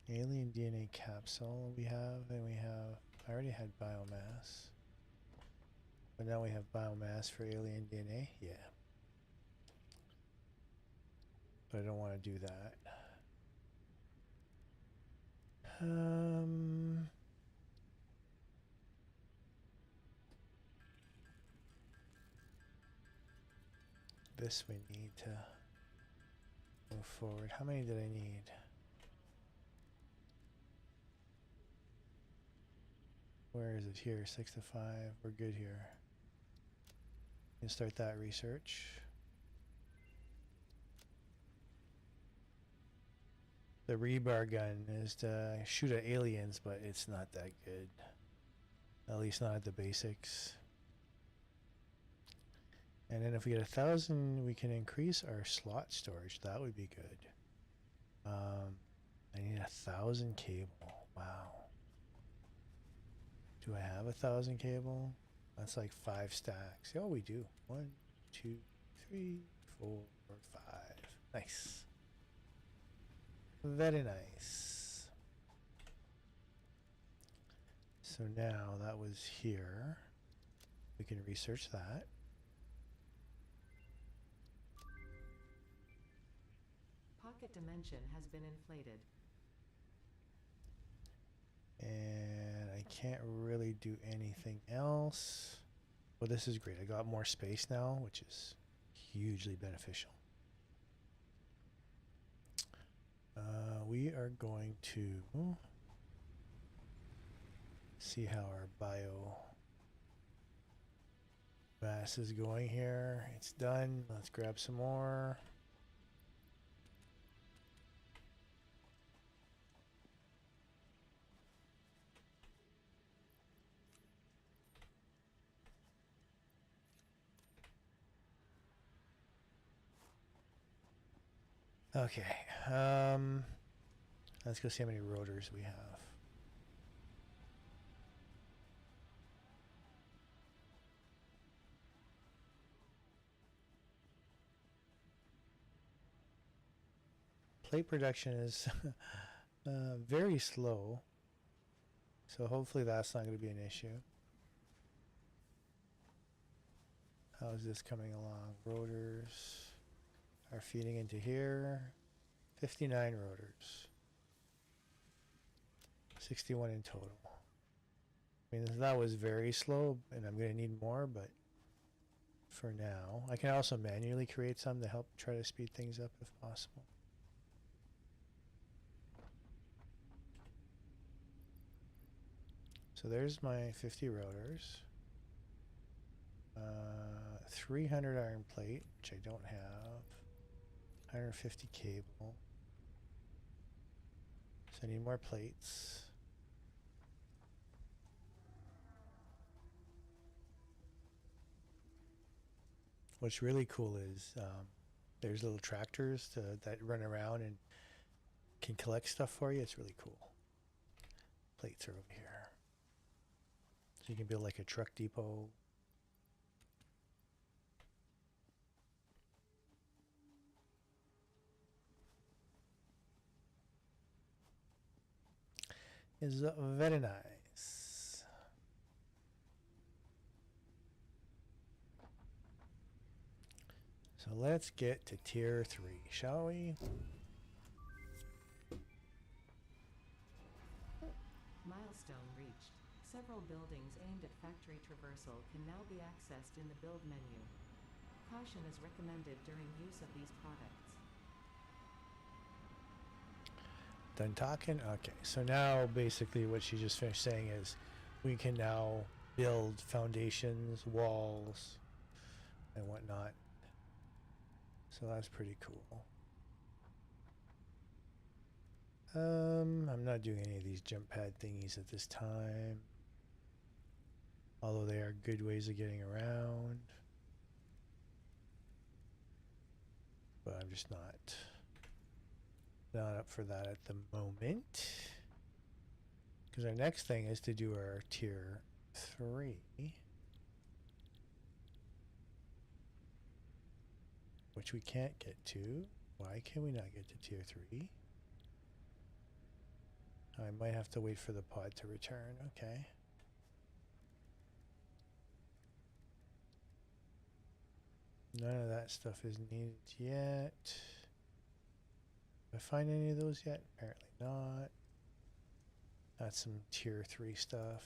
Alien DNA capsule we have, and we have, I already had biomass. But now we have biomass for alien DNA, yeah. But I don't want to do that. This we need to move forward. How many did I need? Where is it here? 6 to 5. We're good here. You can start that research. The rebar gun is to shoot at aliens, but it's not that good. At least not at the basics. And then if we get 1,000, we can increase our slot storage. That would be good. I need 1,000 cable. Wow. Do I have 1,000 cable? That's like 5 stacks. Oh, we do. 1, 2, 3, 4, 5. Nice. Very nice. So now that was here. We can research that. Pocket dimension has been inflated. And I can't really do anything else. Well, this is great. I got more space now, which is hugely beneficial. We are going to see how our bio mass is going here. It's done. Let's grab some more. Okay. Let's go see how many rotors we have. Plate production is very slow, so hopefully that's not going to be an issue. How is this coming along? Rotors are feeding into here. 59 rotors. 61 in total. I mean, that was very slow, and I'm going to need more, but for now, I can also manually create some to help try to speed things up if possible. So there's my 50 rotors. 300 iron plate, which I don't have. 150 cable. So I need more plates. What's really cool is there's little tractors that run around and can collect stuff for you. It's really cool. Plates are over here. So you can build like a truck depot. Is very nice. So let's get to tier 3, shall we? Milestone reached. Several buildings aimed at factory traversal can now be accessed in the build menu. Caution is recommended during use of these products. Done talking? Okay, so now basically what she just finished saying is we can now build foundations, walls, and whatnot. So that's pretty cool. I'm not doing any of these jump pad thingies at this time, although they are good ways of getting around. But I'm just not up for that at the moment. Because our next thing is to do our tier 3. Which we can't get to. Why can we not get to tier 3? I might have to wait for the pod to return. Okay. None of that stuff is needed yet. Did I find any of those yet? Apparently not. That's some tier 3 stuff.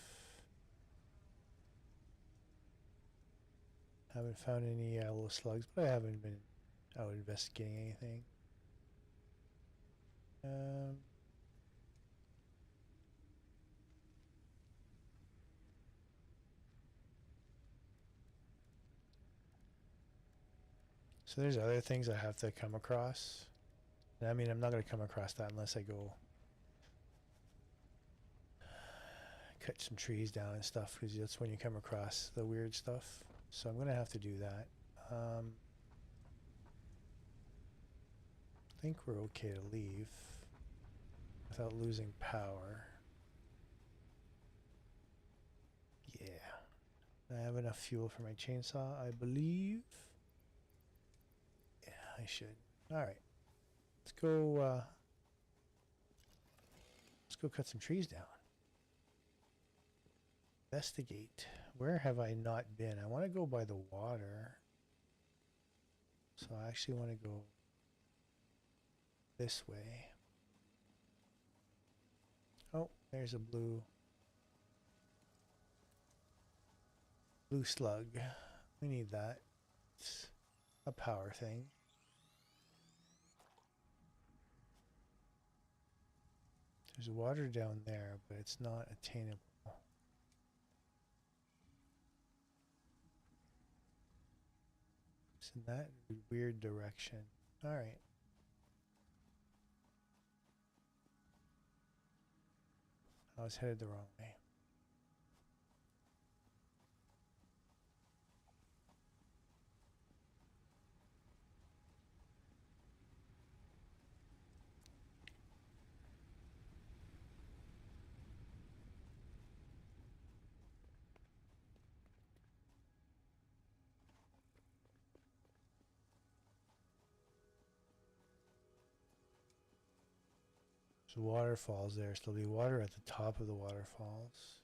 Haven't found any yellow slugs, but I haven't been out investigating anything. So there's other things I have to come across. And I mean, I'm not going to come across that unless I go cut some trees down and stuff, because that's when you come across the weird stuff. So I'm going to have to do that. I think we're okay to leave without losing power. Yeah. I have enough fuel for my chainsaw, I believe. I should. All right. Let's go. Let's go cut some trees down. Investigate. Where have I not been? I want to go by the water. So I actually want to go this way. Oh, there's a blue slug. We need that. It's a power thing. There's water down there, but it's not attainable. It's in that weird direction. All right. I was headed the wrong way. There's waterfalls there, so there'll be water at the top of the waterfalls.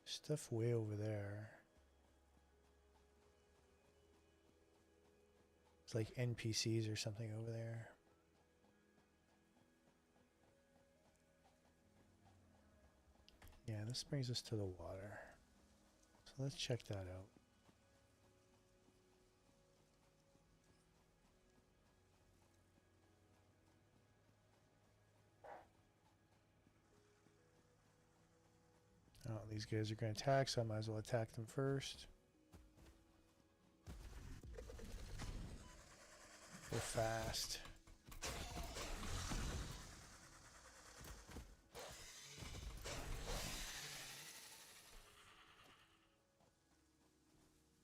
Stuff way over there. It's like NPCs or something over there. Yeah, this brings us to the water. So let's check that out. Oh, these guys are going to attack, so I might as well attack them first. Go fast.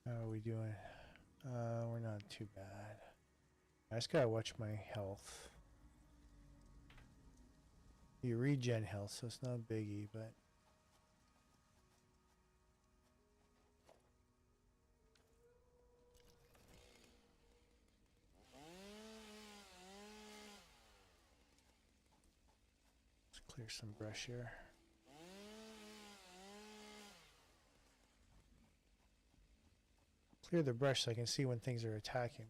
How are we doing? We're not too bad. I just gotta watch my health. You regen health, so it's not a biggie, but let's clear some brush here. Clear the brush so I can see when things are attacking.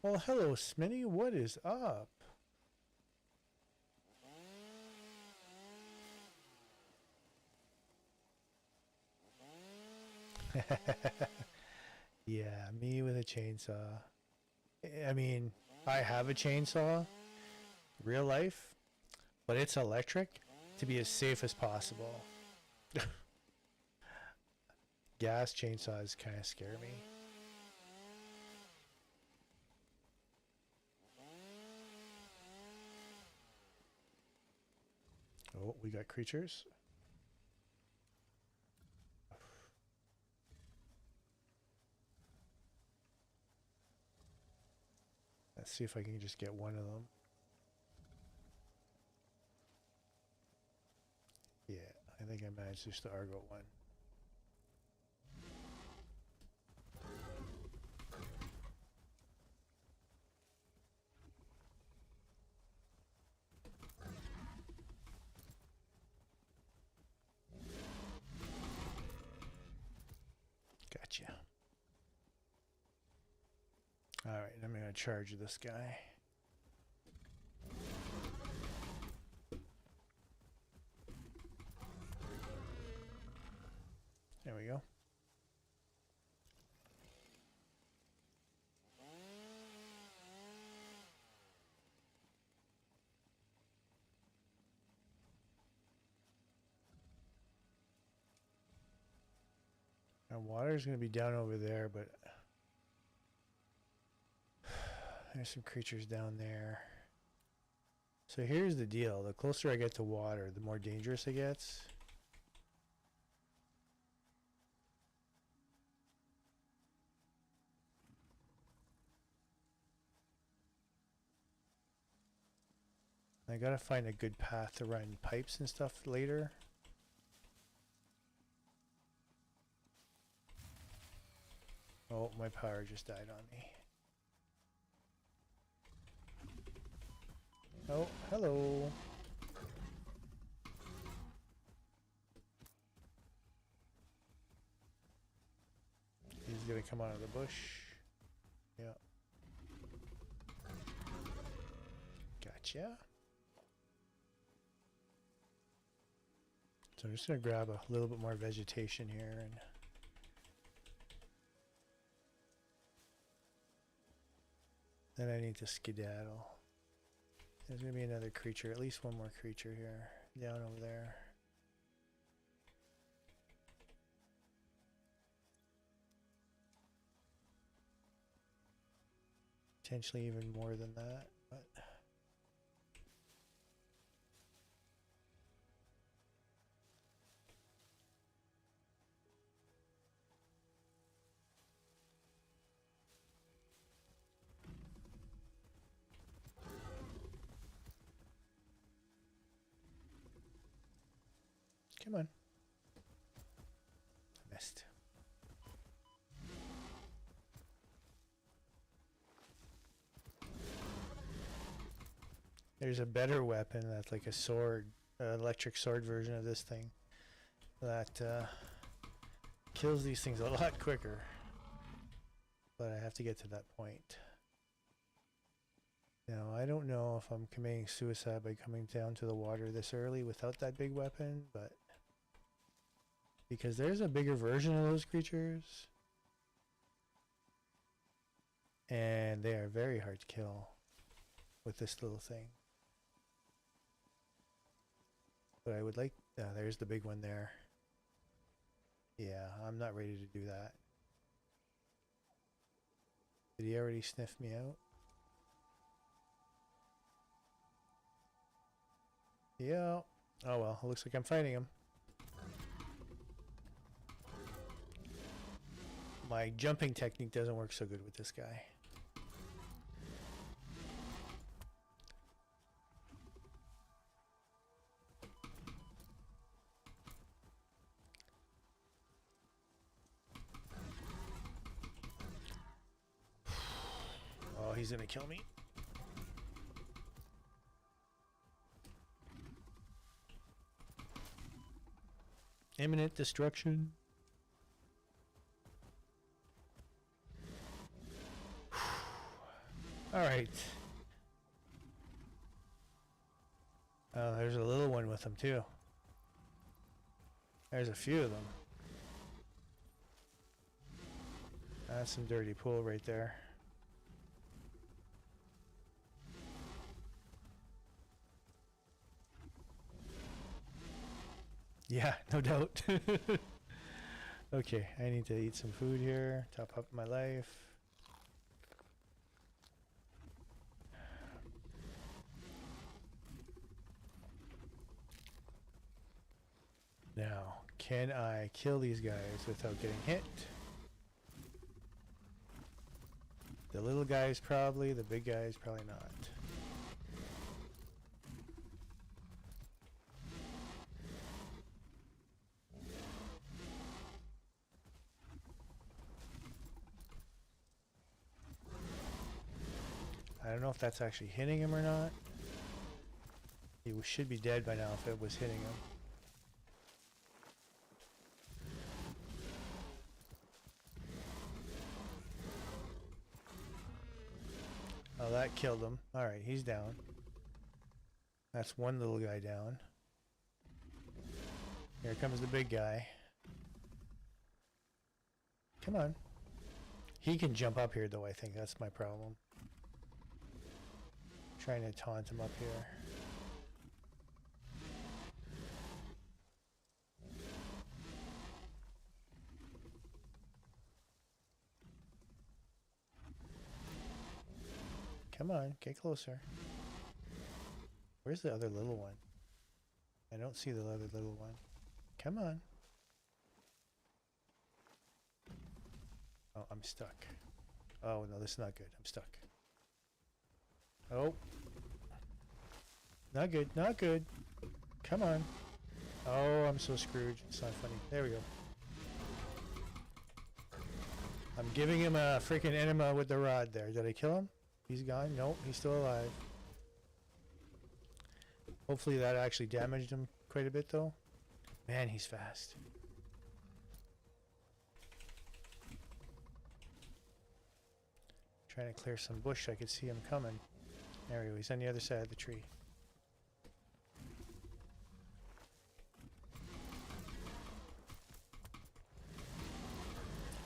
Well, hello, Smitty. What is up? Yeah, me with a chainsaw. I mean, I have a chainsaw, real life, but it's electric to be as safe as possible. Gas chainsaws kind of scare me. Oh, we got creatures. Let's see if I can just get one of them. Yeah, I think I managed just to Argo one. Gotcha. Alright, I'm going to charge this guy. There we go. Now water's going to be down over there, but there's some creatures down there. So here's the deal. The closer I get to water, the more dangerous it gets. I gotta find a good path to run pipes and stuff later. Oh, my power just died on me. Oh, hello. He's gonna come out of the bush. Yeah. Gotcha. So I'm just gonna grab a little bit more vegetation here and then I need to skedaddle. There's gonna be another creature, at least one more creature here, down over there. Potentially even more than that, but come on. I missed. There's a better weapon that's like a sword, electric sword version of this thing that kills these things a lot quicker. But I have to get to that point. Now, I don't know if I'm committing suicide by coming down to the water this early without that big weapon, but because there's a bigger version of those creatures and they are very hard to kill with this little thing. But I would like, there's the big one there. Yeah, I'm not ready to do that. Did he already sniff me out? Yeah. Oh well, it looks like I'm fighting him. My jumping technique doesn't work so good with this guy. Oh, he's gonna kill me. Imminent destruction. All right. Oh, there's a little one with him too. There's a few of them. That's some dirty pool right there. Yeah, no doubt. Okay, I need to eat some food here, top up my life. Now, can I kill these guys without getting hit? The little guys probably, the big guys probably not. I don't know if that's actually hitting him or not. He should be dead by now if it was hitting him. Oh, that killed him. Alright, he's down. That's one little guy down. Here comes the big guy. Come on. He can jump up here though, I think. That's my problem. Trying to taunt him up here. Come on, get closer. Where's the other little one? I don't see the other little one. Come on. Oh, I'm stuck. Oh, no, this is not good. I'm stuck. Oh. Not good. Not good. Come on. Oh, I'm so screwed. It's not funny. There we go. I'm giving him a freaking enema with the rod there. Did I kill him? He's gone? Nope, he's still alive. Hopefully that actually damaged him quite a bit though. Man, he's fast. Trying to clear some bush. I could see him coming. There we go. He's on the other side of the tree.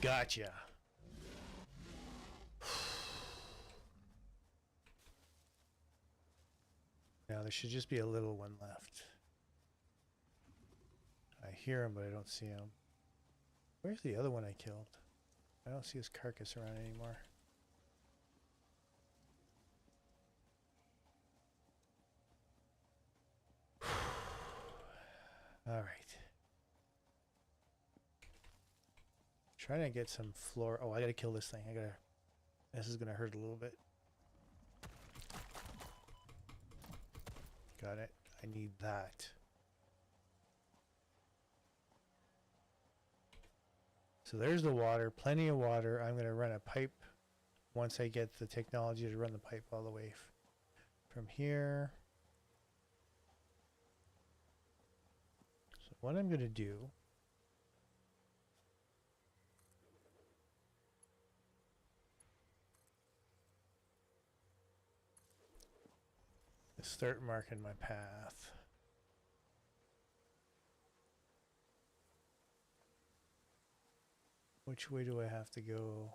Gotcha. Now there should just be a little one left. I hear him, but I don't see him. Where's the other one I killed? I don't see his carcass around anymore. All right. Trying to get some floor. Oh, I gotta kill this thing. This is gonna hurt a little bit. Got it. I need that. So there's the water. Plenty of water. I'm gonna run a pipe once I get the technology to run the pipe all the way from here. So what I'm gonna do is start marking my path. Which way do I have to go?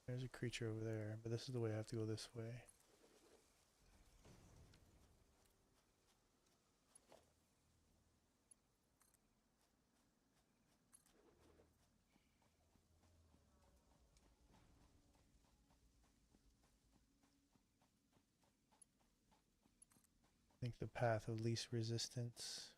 There's a creature over there, but this is the way I have to go this way. I think the path of least resistance.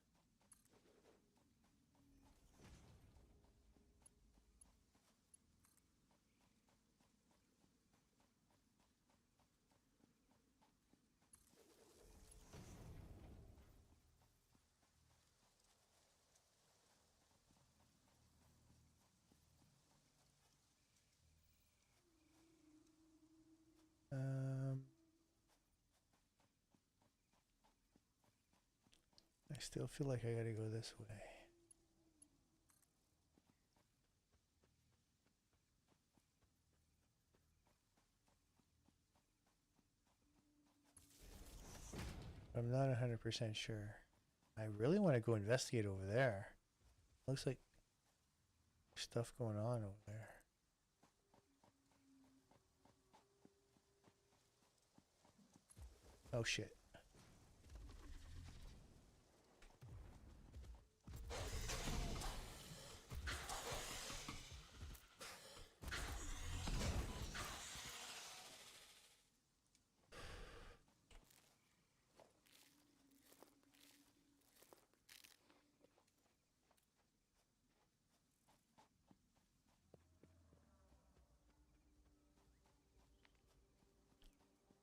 I still feel like I gotta go this way. I'm not 100% sure. I really want to go investigate over there. Looks like stuff going on over there. Oh shit.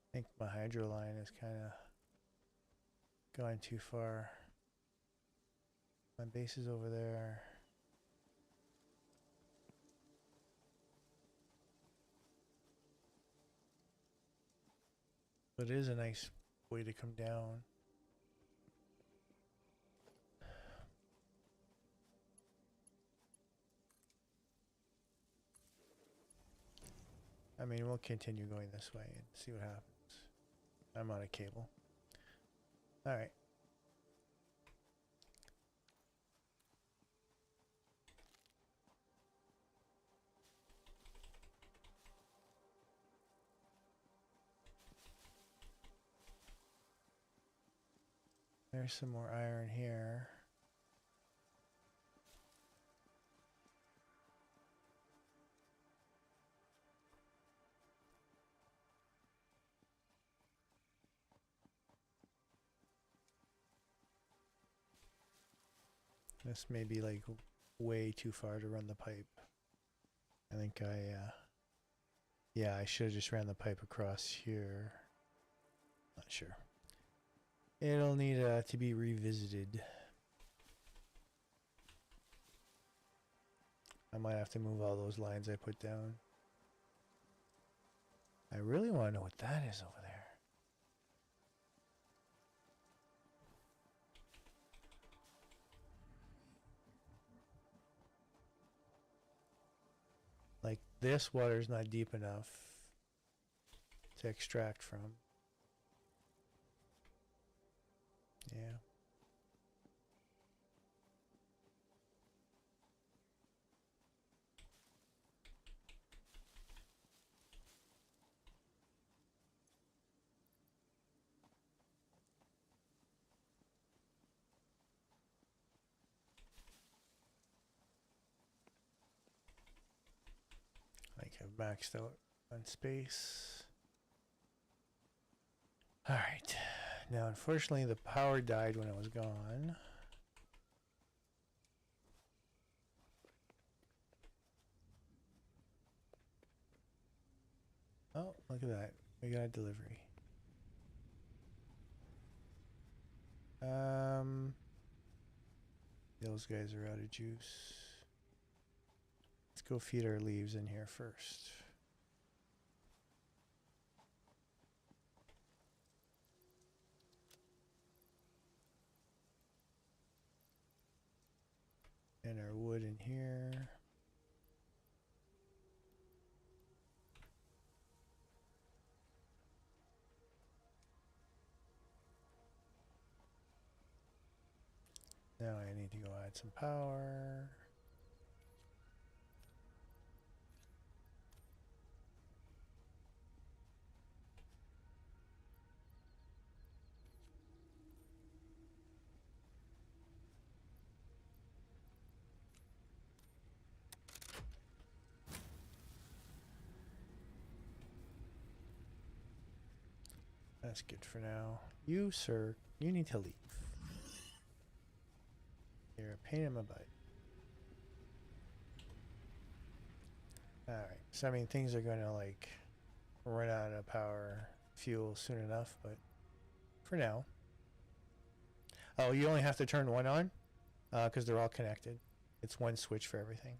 I think my hydro line is kind of going too far. My base is over there. But it is a nice way to come down. I mean, we'll continue going this way and see what happens. I'm on a cable. All right. There's some more iron here. This may be like way too far to run the pipe. I think yeah, I should have just ran the pipe across here. Not sure. It'll need to be revisited. I might have to move all those lines I put down. I really want to know what that is over there. Like, this water's not deep enough to extract from. Yeah. Like, I've maxed out on space. Alright. Now, unfortunately, the power died when I was gone. Oh, look at that. We got a delivery. Those guys are out of juice. Let's go feed our leaves in here first. And our wood in here. Now I need to go add some power. That's good for now. You, sir, you need to leave. You're a pain in my butt. Alright, so I mean, things are going to, like, run out of power fuel soon enough, but for now. Oh, you only have to turn one on? Because they're all connected. It's one switch for everything.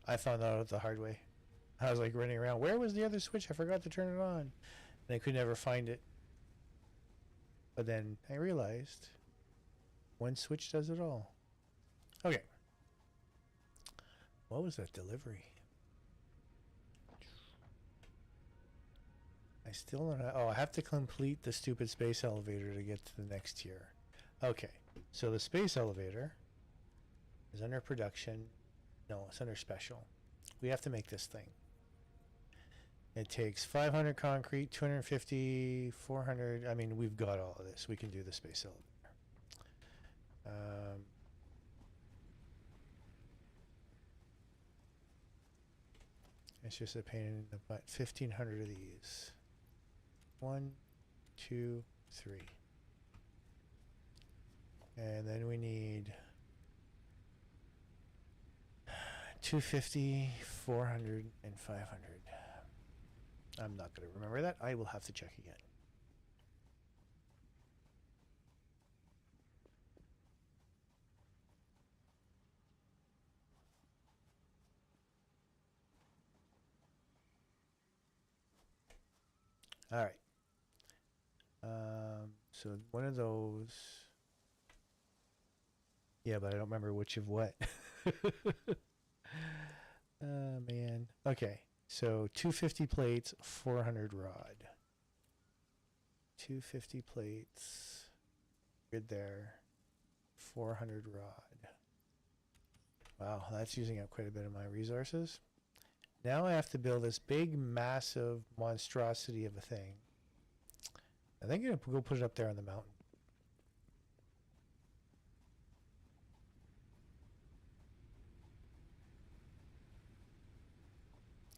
I found that out the hard way. I was like running around. Where was the other switch? I forgot to turn it on. And I could never find it. But then I realized one switch does it all. Okay. What was that delivery? I still don't know. Oh, I have to complete the stupid space elevator to get to the next tier. Okay. So the space elevator is under production. No, it's under special. We have to make this thing. It takes 500 concrete, 250, 400. I mean, we've got all of this. We can do the space elevator. It's just a pain in the butt. 1,500 of these. 1, 2, 3. And then we need 250, 400, and 500. I'm not going to remember that. I will have to check again. All right. So one of those. Yeah, but I don't remember which of what. Oh, man. Okay. So 250 plates, 400 rod. 250 plates. Good there. 400 rod. Wow, that's using up quite a bit of my resources. Now I have to build this big, massive monstrosity of a thing. I think I'm going to go put it up there on the mountain.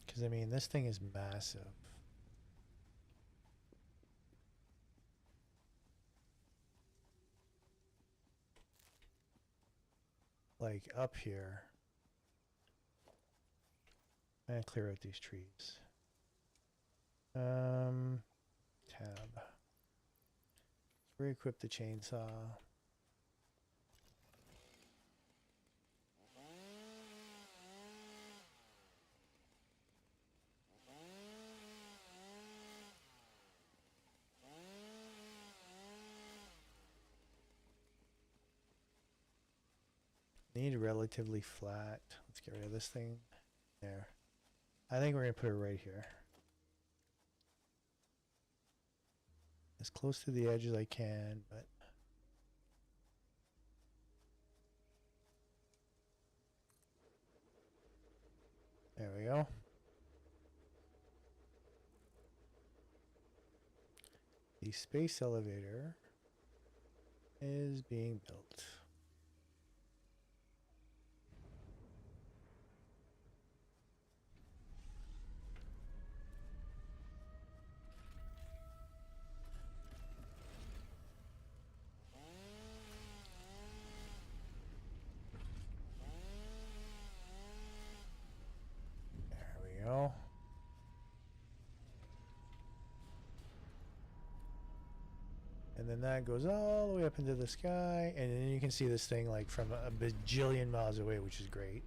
Because, I mean, this thing is massive. Like, up here. I'm going to clear out these trees. Tab. Re-equip the chainsaw. Need relatively flat. Let's get rid of this thing. There. I think we're going to put it right here. As close to the edge as I can, but there we go. The space elevator is being built. Go. And then that goes all the way up into the sky, and then you can see this thing like from a bajillion miles away, which is great.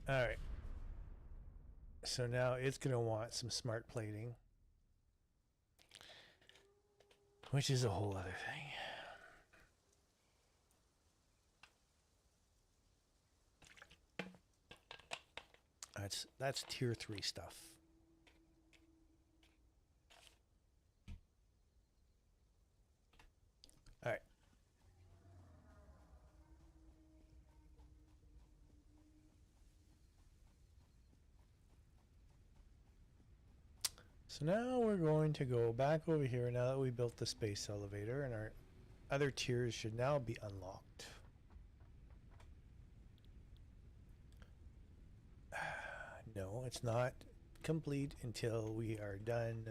All right. So now it's going to want some smart plating, which is a whole other thing. That's tier 3 stuff. All right. So now we're going to go back over here now that we built the space elevator, and our other tiers should now be unlocked. No, it's not complete until we are done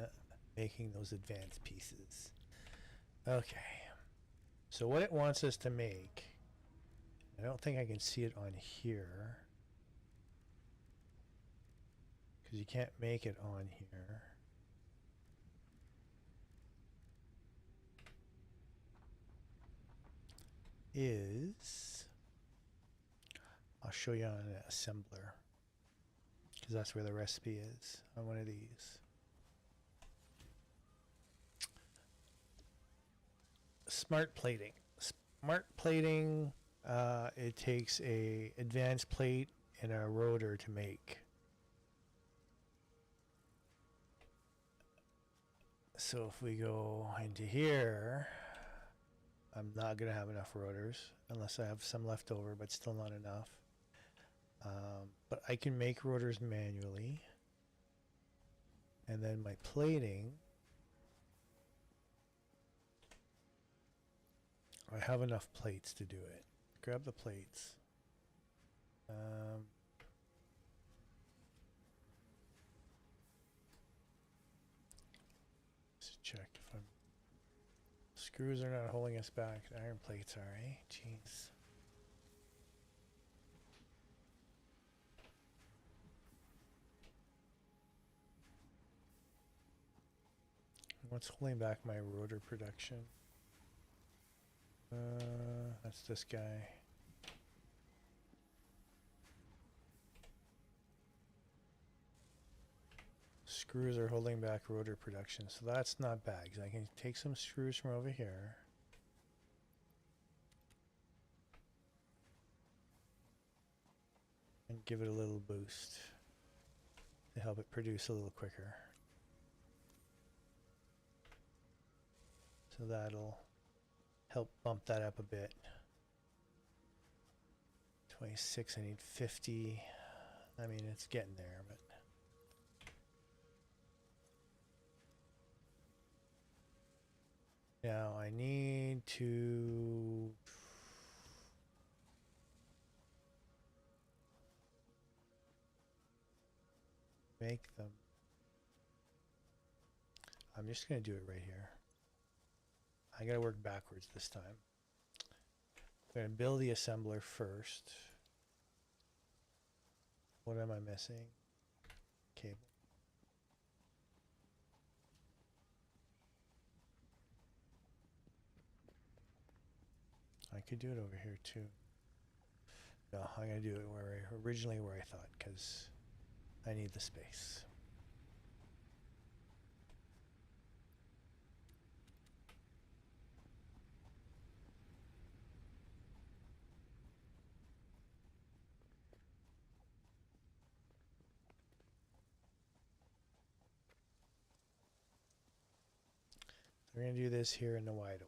making those advanced pieces. Okay. So what it wants us to make, I don't think I can see it on here, because you can't make it on here. Is, I'll show you on an assembler, because that's where the recipe is on one of these. Smart plating. Smart plating, it takes a advanced plate and a rotor to make. So if we go into here, I'm not going to have enough rotors unless I have some left over, but still not enough. But I can make rotors manually. And then my plating, I have enough plates to do it. Grab the plates. Let's check if I'm... Screws are not holding us back. Iron plates are, eh? Jeez. What's holding back my rotor production? That's this guy. Screws are holding back rotor production, so that's not bad, because I can take some screws from over here. And give it a little boost to help it produce a little quicker. So that'll help bump that up a bit. 26, I need 50. I mean, it's getting there, but... Now I need to... make them. I'm just going to do it right here. I got to work backwards this time. I'm going to build the assembler first. What am I missing? Cable. I could do it over here too. No, I'm going to do it where I thought, because I need the space. We're going to do this here in the wide open.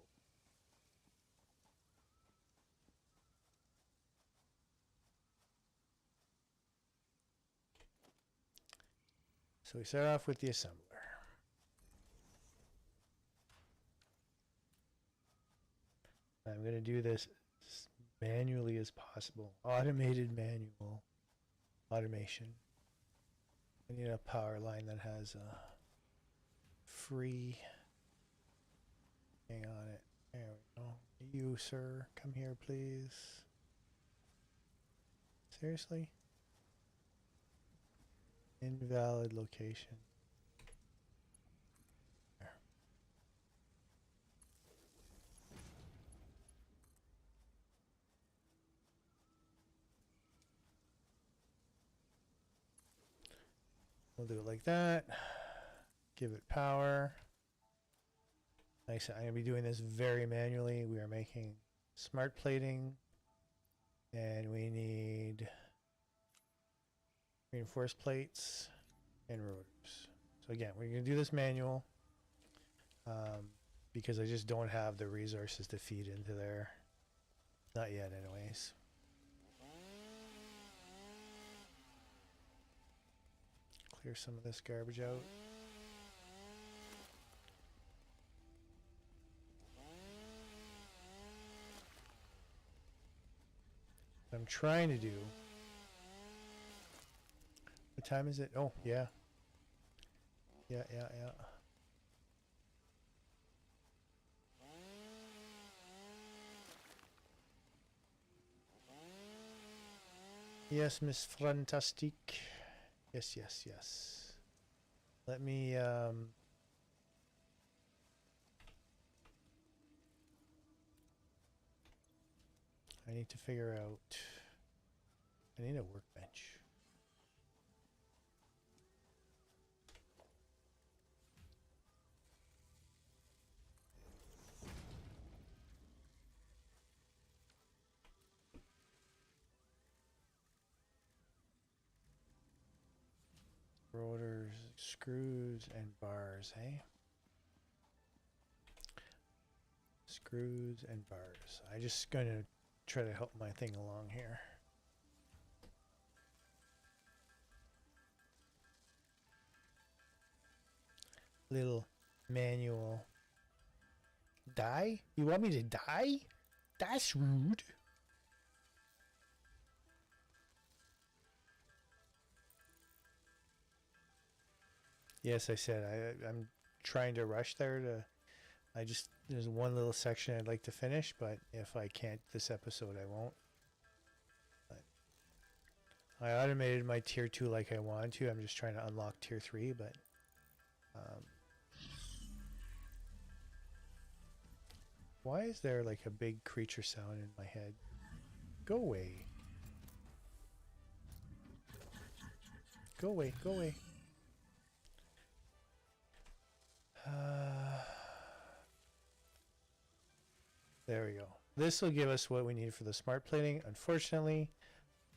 So we start off with the assembler. I'm going to do this as manually as possible. Automated manual automation. I need a power line that has a free thing on it. There we go. You, sir, come here, please. Seriously? Invalid location. There. We'll do it like that. Give it power. Like I said, I'm going to be doing this very manually. We are making smart plating. And we need reinforced plates and rotors. So again, we're going to do this manual because I just don't have the resources to feed into there. Not yet anyways. Clear some of this garbage out. What I'm trying to do. What time is it? Oh, yeah. Yeah. Yes, Miss Fantastique. Yes. Let me, I need to figure out, I need a workbench. Rotors, screws, and bars, hey? Screws and bars. I just gonna try to help my thing along here. Little manual. Die? You want me to die? That's rude. Yes, I said I'm trying to rush there to. There's one little section I'd like to finish, but if I can't this episode, I won't. But I automated my tier 2 like I wanted to. I'm just trying to unlock tier 3, but why is there like a big creature sound in my head? Go away. Go away, go away. There we go. This will give us what we need for the smart plating. Unfortunately,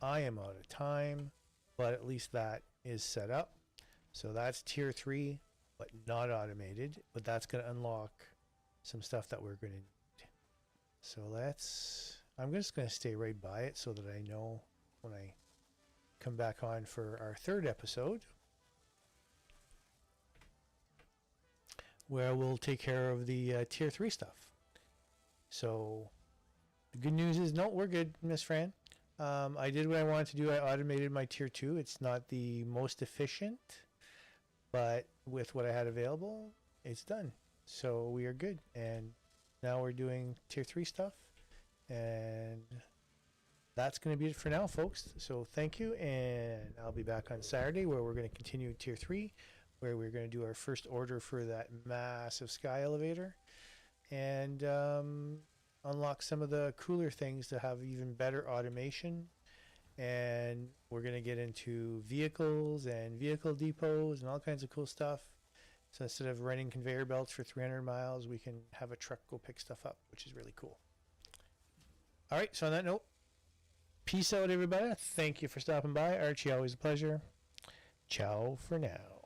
I am out of time, but at least that is set up. So that's tier 3, but not automated. But that's going to unlock some stuff that we're going to need. So I'm just going to stay right by it so that I know when I come back on for our 3rd episode, where we'll take care of the tier 3 stuff. So the good news is, no, we're good, Miss Fran. I did what I wanted to do. I automated my tier 2. It's not the most efficient, but with what I had available, it's done. So we are good. And now we're doing tier 3 stuff. And that's going to be it for now, folks. So thank you, and I'll be back on Saturday where we're going to continue Tier 3, where we're going to do our first order for that massive sky elevator and unlock some of the cooler things to have even better automation. And we're going to get into vehicles and vehicle depots and all kinds of cool stuff. So instead of running conveyor belts for 300 miles, we can have a truck go pick stuff up, which is really cool. All right, so on that note, peace out, everybody. Thank you for stopping by. Archie, always a pleasure. Ciao for now.